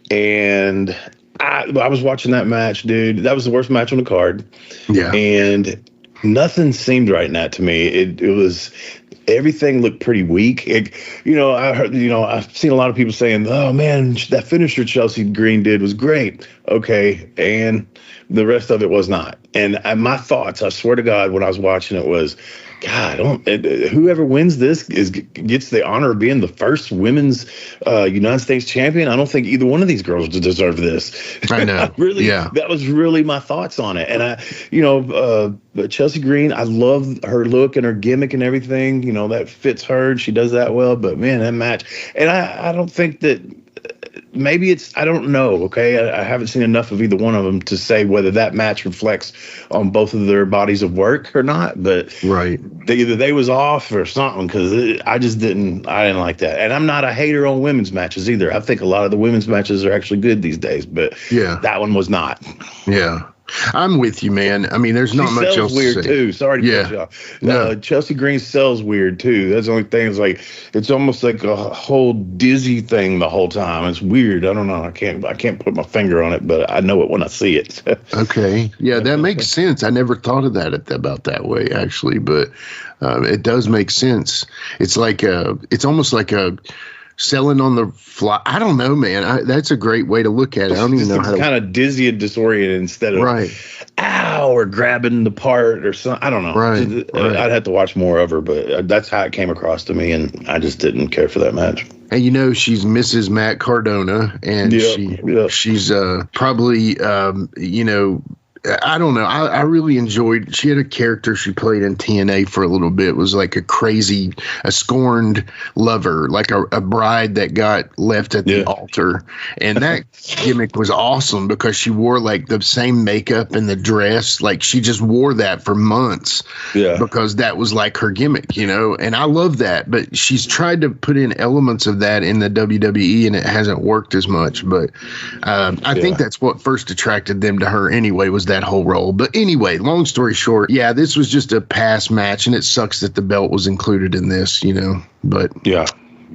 And I was watching that match, dude. That was the worst match on the card. Yeah. And nothing seemed right in that to me. It was, everything looked pretty weak. I heard, I've seen a lot of people saying, oh man, that finisher Chelsea Green did was great. Okay. And the rest of it was not. And my thoughts, I swear to God, when I was watching it was, God, whoever wins this gets the honor of being the first women's United States champion. I don't think either one of these girls deserve this. I know. That was really my thoughts on it. And Chelsea Green, I love her look and her gimmick and everything. That fits her. She does that well. But man, that match, and I don't think that. Maybe I don't know, okay? I haven't seen enough of either one of them to say whether that match reflects on both of their bodies of work or not, but either they was off or something, because I didn't like that. And I'm not a hater on women's matches either. I think a lot of the women's matches are actually good these days, but that one was not. Yeah. I'm with you, man. I mean, there's not much else weird to say. Too. Sorry to cut you off. No. Chelsea Green sells weird too. That's the only thing. It's like it's almost like a whole dizzy thing the whole time. It's weird. I don't know. I can't put my finger on it, but I know it when I see it. Okay. Yeah, that makes sense. I never thought of that about that way actually, but it does make sense. It's like it's almost like a selling on the fly. I don't know, man. That's a great way to look at it. I don't even know how to. Kind of dizzy and disoriented instead of ow or grabbing the part or something. I don't know. Right. I'd have to watch more of her, but that's how it came across to me, and I just didn't care for that match. And she's Mrs. Matt Cardona, and she's probably I don't know. I really enjoyed. She had a character she played in TNA for a little bit. It was like a scorned lover, like a bride that got left at the altar. And that gimmick was awesome because she wore like the same makeup and the dress. Like she just wore that for months. Yeah. Because that was like her gimmick, And I love that. But she's tried to put in elements of that in the WWE, and it hasn't worked as much. But I think that's what first attracted them to her anyway, was that whole role. But anyway, long story short, this was just a past match, and it sucks that the belt was included in this, but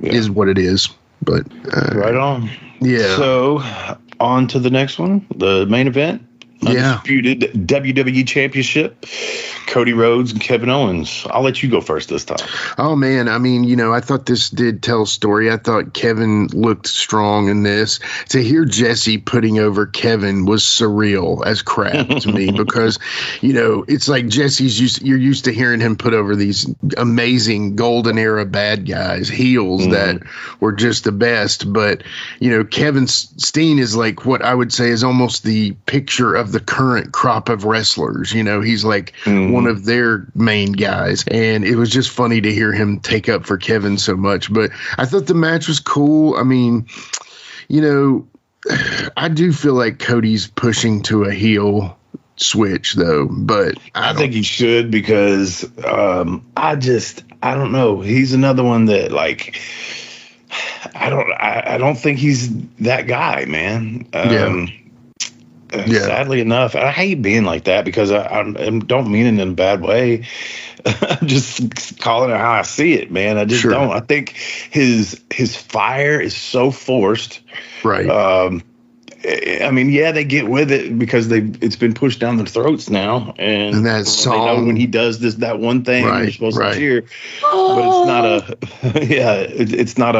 is what it is. But right on. Yeah. So on to the next one, the main event. Undisputed WWE Championship, Cody Rhodes and Kevin Owens. I'll let you go first this time. Oh, man. I mean, I thought this did tell a story. I thought Kevin looked strong in this. To hear Jesse putting over Kevin was surreal as crap to me because, it's like you're used to hearing him put over these amazing golden era bad guys, heels that were just the best. But, Kevin Steen is like what I would say is almost the picture of the current crop of wrestlers. He's like one of their main guys, and it was just funny to hear him take up for Kevin so much. But I thought the match was cool. I mean, I do feel like Cody's pushing to a heel switch though, but I think he should because I don't know. He's another one that like I don't think he's that guy, man. Sadly enough, I hate being like that because I don't mean it in a bad way. I'm just calling it how I see it, man. I just don't. I think his fire is so forced. Right. I mean, they get with it because it's been pushed down their throats now, and that song, they know when he does that one thing, you're supposed to cheer, but it's not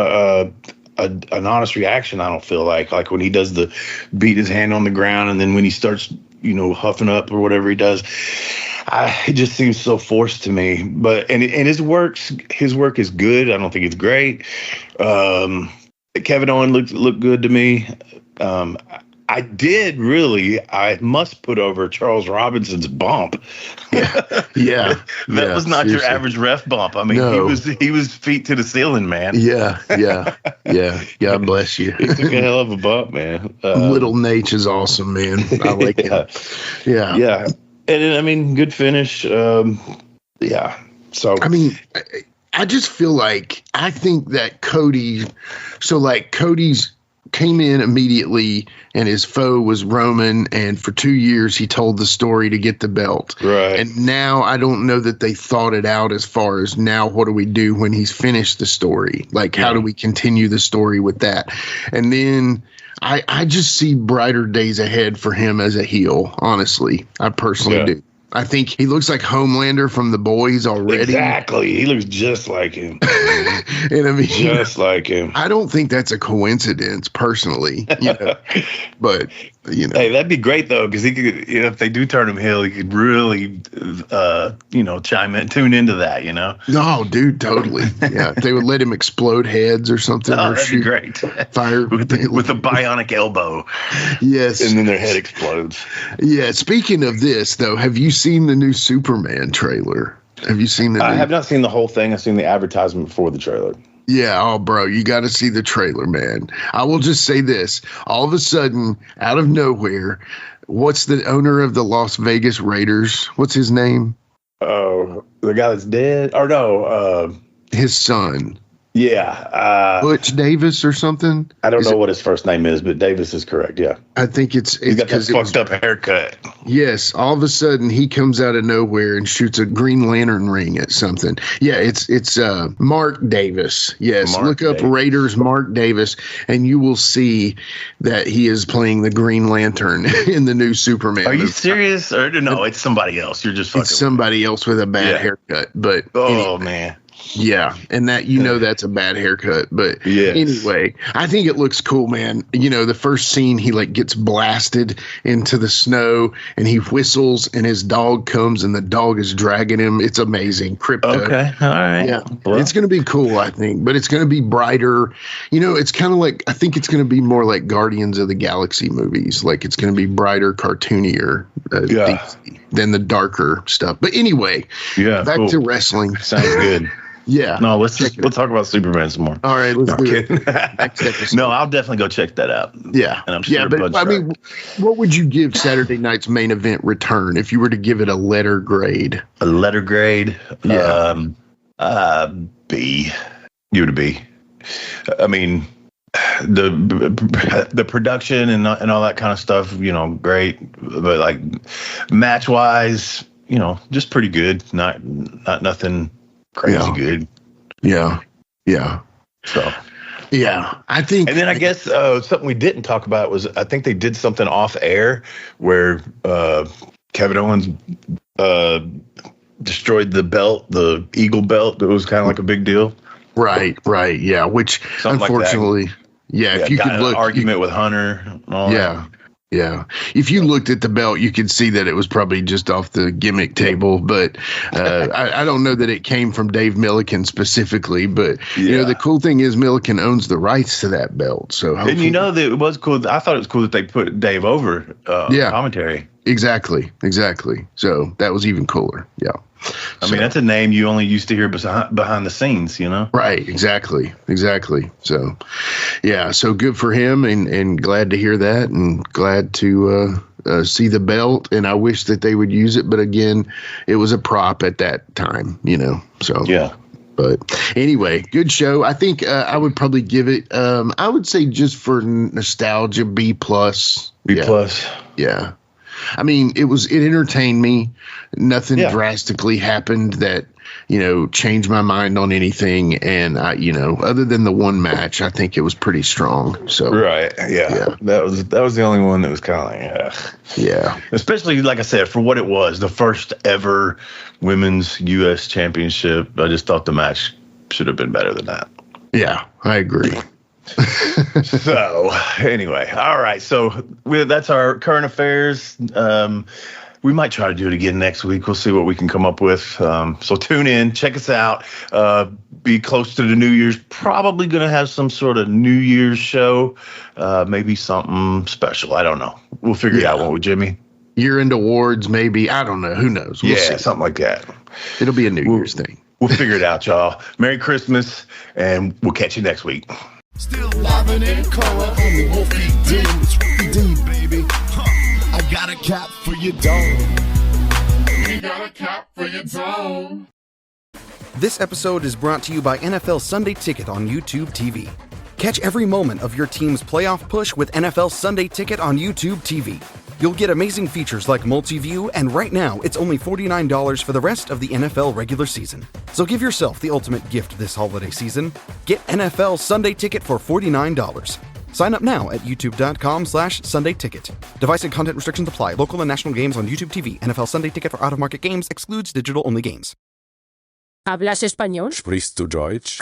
an honest reaction. I don't feel like when he does the beat his hand on the ground, and then when he starts, huffing up or whatever he does, it just seems so forced to me. But and his work is good. I don't think it's great. Kevin Owens looked good to me. I must put over Charles Robinson's bump. That was not your average ref bump. I mean, he was feet to the ceiling, man. Yeah. God bless you. He took a hell of a bump, man. Little Nate is awesome, man. I like him. Yeah. And I mean, good finish. So I mean, I just feel like I think that Cody's came in immediately, and his foe was Roman, and for 2 years he told the story to get the belt. Right. And now I don't know that they thought it out as far as now what do we do when he's finished the story? Like, how do we continue the story with that? And then I just see brighter days ahead for him as a heel, honestly. I personally do. I think he looks like Homelander from The Boys already. Exactly. He looks just like him. And I mean, just like him. I don't think that's a coincidence, personally. But hey, that'd be great though, because he could. If they do turn him heel, he could really, tune into that. No, dude, totally. Yeah, if they would let him explode heads or something. Oh, that'd be great. Fire with a bionic elbow. Yes, and then their head explodes. Yeah. Speaking of this, though, have you seen the new Superman trailer? Have you seen the? I have not seen the whole thing. I've seen the advertisement before the trailer. Yeah, oh, bro, you got to see the trailer, man. I will just say this. All of a sudden, out of nowhere, what's the owner of the Las Vegas Raiders? What's his name? Oh, the guy that's dead? Or no, his son. Yeah. Butch Davis or something? I don't know what his first name is, but Davis is correct, yeah. I think it's got that fucked up haircut. Yes. All of a sudden, he comes out of nowhere and shoots a Green Lantern ring at something. Yeah, it's Mark Davis. Yes, look up Raiders Mark Davis, and you will see that he is playing the Green Lantern in the new Superman movie. Are you serious? Or no, it's somebody else. You're just fucking It's somebody else with a bad haircut. But anyway. Man. Yeah, and that that's a bad haircut. But anyway, I think it looks cool, man. The first scene, he like gets blasted into the snow and he whistles and his dog comes and the dog is dragging him. It's amazing. Crypto. Okay, all right. Yeah, well, it's going to be cool, I think. But it's going to be brighter. It's kind of like, I think it's going to be more like Guardians of the Galaxy movies. Like it's going to be brighter, cartoonier than the darker stuff. But anyway, back to wrestling. Sounds good. Yeah. No, we'll talk about Superman some more. All right, let's do it. No, I'll definitely go check that out. Yeah. And I'm sure but I mean, what would you give Saturday night's main event return if you were to give it a letter grade? A letter grade? Yeah. B. Give it a B. I mean, the production and all that kind of stuff, great. But like match wise, just pretty good. Not nothing crazy good. Yeah. So, I think. And then I guess something we didn't talk about was I think they did something off air where Kevin Owens destroyed the belt, the Eagle belt. It was kind of like a big deal. Right. Yeah. Which something unfortunately, like if you could look, argument with Hunter. And all that. Yeah. If you looked at the belt, you could see that it was probably just off the gimmick table. But I don't know that it came from Dave Milliken specifically. But, the cool thing is Milliken owns the rights to that belt. So and that it was cool. I thought it was cool that they put Dave over commentary. Exactly. So that was even cooler. Yeah. I mean, that's a name you only used to hear behind the scenes, Right. Exactly. So, so good for him and glad to hear that and glad to see the belt. And I wish that they would use it. But again, it was a prop at that time, so. Yeah. But anyway, good show. I think I would probably give it, I would say just for nostalgia, B+. B+. Yeah. I mean, it entertained me. Nothing drastically happened that, changed my mind on anything. And I, other than the one match, I think it was pretty strong. So, right. Yeah. That was the only one that was kind of like, especially like I said, for what it was, the first ever women's U.S. championship. I just thought the match should have been better than that. Yeah, I agree. So anyway, all right. So that's our current affairs. We might try to do it again next week. We'll see what we can come up with. So tune in, check us out. Be close to the New Year's. Probably going to have some sort of New Year's show. Maybe something special. I don't know. We'll figure it out, won't we, Jimmy? Year-end awards, maybe. I don't know. Who knows? We'll see. Something like that. It'll be a New Year's thing. We'll figure it out, y'all. Merry Christmas, and we'll catch you next week. Still live and in color on the Wolfie D. It's Wolfie D, baby. I got a cap for your dome. We got a cap for your dome. This episode is brought to you by NFL Sunday Ticket on YouTube TV. Catch every moment of your team's playoff push with NFL Sunday Ticket on YouTube TV. You'll get amazing features like multi-view, and right now, it's only $49 for the rest of the NFL regular season. So give yourself the ultimate gift this holiday season. Get NFL Sunday Ticket for $49. Sign up now at youtube.com/Sunday Ticket. Device and content restrictions apply. Local and national games on YouTube TV. NFL Sunday Ticket for out-of-market games excludes digital-only games. ¿Hablas español? Sprichst du Deutsch?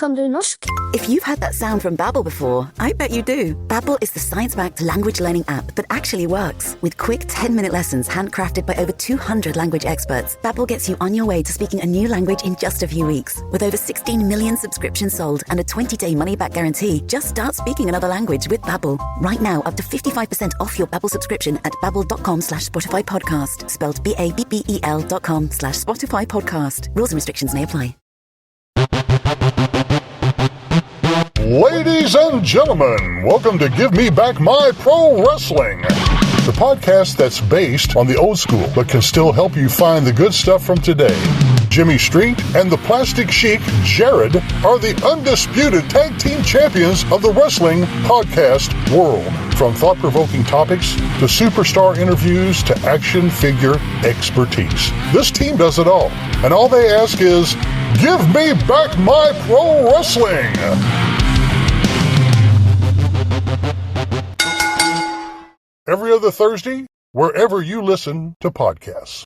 If you've heard that sound from Babbel before, I bet you do. Babbel is the science-backed language learning app that actually works. With quick 10-minute lessons handcrafted by over 200 language experts, Babbel gets you on your way to speaking a new language in just a few weeks. With over 16 million subscriptions sold and a 20-day money-back guarantee, just start speaking another language with Babbel. Right now, up to 55% off your Babbel subscription at babbel.com/Spotify podcast. Spelled BABBEL.com/Spotify podcast. Rules and restrictions may apply. Ladies and gentlemen, welcome to Give Me Back My Pro Wrestling, the podcast that's based on the old school but can still help you find the good stuff from today. Jimmy Street and the Plastic Chic, Jared, are the undisputed tag team champions of the wrestling podcast world. From thought-provoking topics to superstar interviews to action figure expertise. This team does it all, and all they ask is, give me back my pro wrestling! Every other Thursday, wherever you listen to podcasts.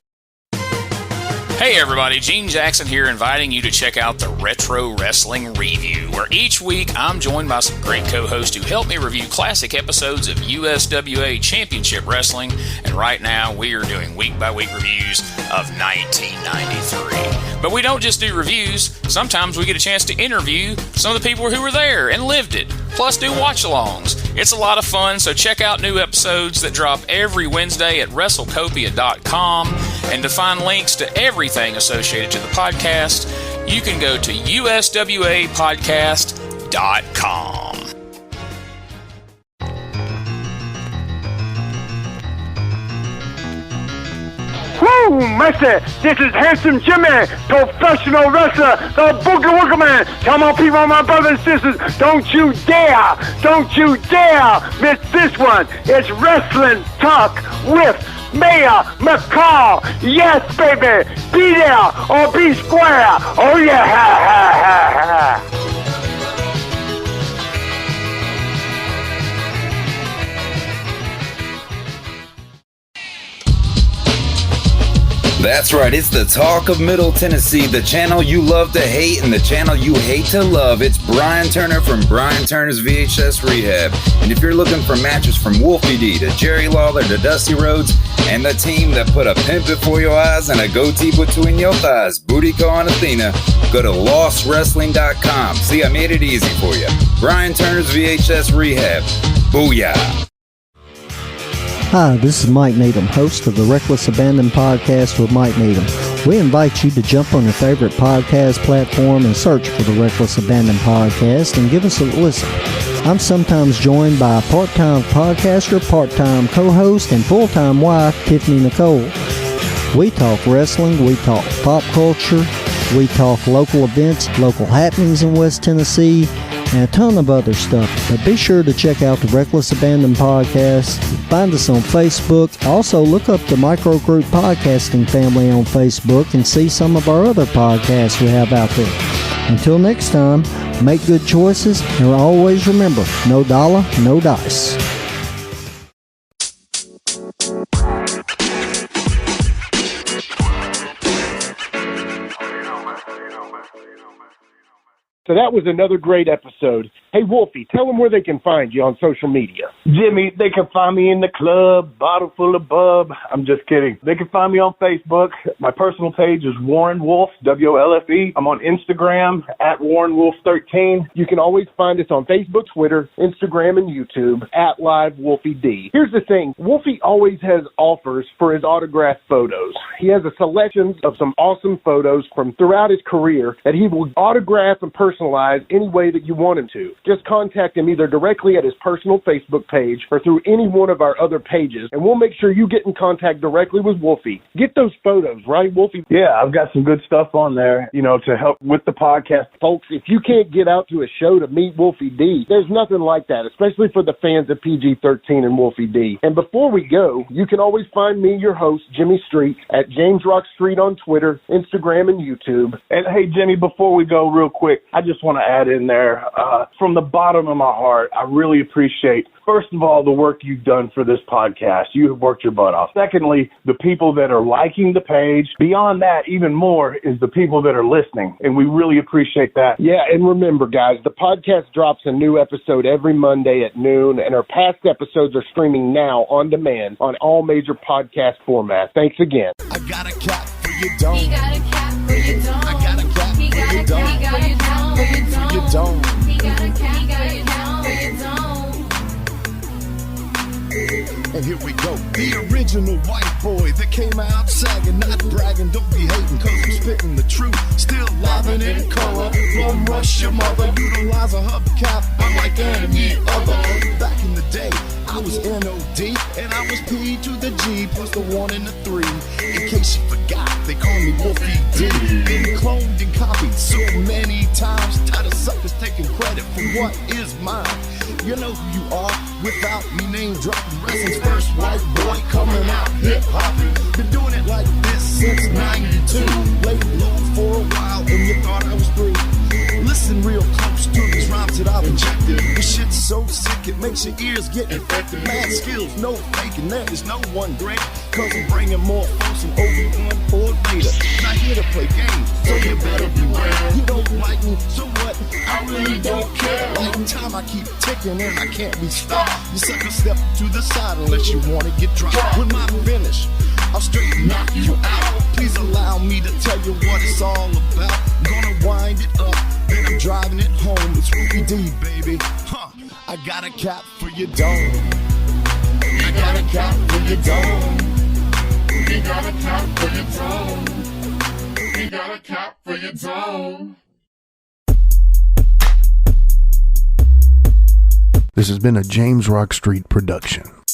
Hey everybody, Gene Jackson here, inviting you to check out the Retro Wrestling Review, where each week I'm joined by some great co-hosts who help me review classic episodes of USWA Championship Wrestling, and right now we are doing week-by-week reviews of 1993. But we don't just do reviews, sometimes we get a chance to interview some of the people who were there and lived it, plus do watch-alongs. It's a lot of fun, so check out new episodes that drop every Wednesday at WrestleCopia.com, and to find links to everything associated to the podcast, you can go to USWApodcast.com. Woo, mister, this is Handsome Jimmy, professional wrestler, the Boogie Woogie Man. Come on, people, my brothers and sisters, don't you dare miss this one. It's Wrestling Talk with Mayor McCall. Yes, baby, be there or be square. Oh, yeah. That's right, it's the Talk of Middle Tennessee, the channel you love to hate and the channel you hate to love. It's Brian Turner from Brian Turner's VHS Rehab. And if you're looking for matches from Wolfie D to Jerry Lawler to Dusty Rhodes and the team that put a pimp before your eyes and a goatee between your thighs, Booty Call and Athena, go to lostwrestling.com. See, I made it easy for you. Brian Turner's VHS Rehab. Booyah. Hi, this is Mike Needham, host of the Reckless Abandon Podcast with Mike Needham. We invite you to jump on your favorite podcast platform and search for the Reckless Abandon Podcast and give us a listen. I'm sometimes joined by a part-time podcaster, part-time co-host, and full-time wife, Tiffany Nicole. We talk wrestling, we talk pop culture, we talk local events, local happenings in West Tennessee, and a ton of other stuff. But be sure to check out the Reckless Abandon Podcast. Find us on Facebook. Also, look up the Microgroup Podcasting family on Facebook and see some of our other podcasts we have out there. Until next time, make good choices and always remember, no dollar, no dice. So that was another great episode. Hey, Wolfie, tell them where they can find you on social media. Jimmy, they can find me in the club, bottle full of bub. I'm just kidding. They can find me on Facebook. My personal page is Warren Wolf, WLFE. I'm on Instagram at Warren Wolf 13. You can always find us on Facebook, Twitter, Instagram, and YouTube at Live Wolfie D. Here's the thing. Wolfie always has offers for his autographed photos. He has a selection of some awesome photos from throughout his career that he will autograph and personalize any way that you want him to. Just contact him either directly at his personal Facebook page or through any one of our other pages, and we'll make sure you get in contact directly with Wolfie. Get those photos, right, Wolfie? Yeah, I've got some good stuff on there, to help with the podcast. Folks, if you can't get out to a show to meet Wolfie D, there's nothing like that, especially for the fans of PG-13 and Wolfie D. And before we go, you can always find me, your host, Jimmy Street, at James Rock Street on Twitter, Instagram, and YouTube. And hey, Jimmy, before we go real quick, I just want to add in there, from the bottom of my heart, I really appreciate, first of all, the work you've done for this podcast. You have worked your butt off. Secondly, the people that are liking the page. Beyond that, even more, is the people that are listening, and we really appreciate that. Yeah, and remember, guys, the podcast drops a new episode every Monday at noon, and our past episodes are streaming now on demand on all major podcast formats. Thanks again. I got a cat for your dome. He got a cat for your dome. I got a cat for your dome. He got a cat for your dome. He got a cat for your dome. And here we go. The original white boy that came out sagging, not bragging, don't be hating, cause I'm spitting the truth. Still livin' in color. Don't rush your mother, utilize a hubcap, unlike any other. Back in the day, I was N-O-D, and I was P to the G, plus the 1 and the 3. In case you forgot, they call me Wolfie D. Been cloned and copied so many times, tired of suckers taking credit for what is mine. You know who you are without me name dropping. Wrestling's first white boy coming out hip hopping. Been doing it like this since '92. Laid low for a while and you thought I was through. Listen real close to these rhymes that I've injected. This shit's so sick it makes your ears get infected. Mad skills, no faking, there is no one great. Cause I'm bringing more folks from Obi-Wan or Vader. Now here's play games, so you better beware. You don't like me, so what? I really don't care. Like time I keep ticking and I can't be stopped. You sucker step to the side unless you wanna get dropped. When I finish, I'll straight knock you out. Please allow me to tell you what it's all about. I'm gonna wind it up, then I'm driving it home. It's Wolfie D, baby. Huh. I got a cap for your dome. I got a cap for your dome. We got a cap for your dome. We got a cap for your dome. This has been a James Rock Street production.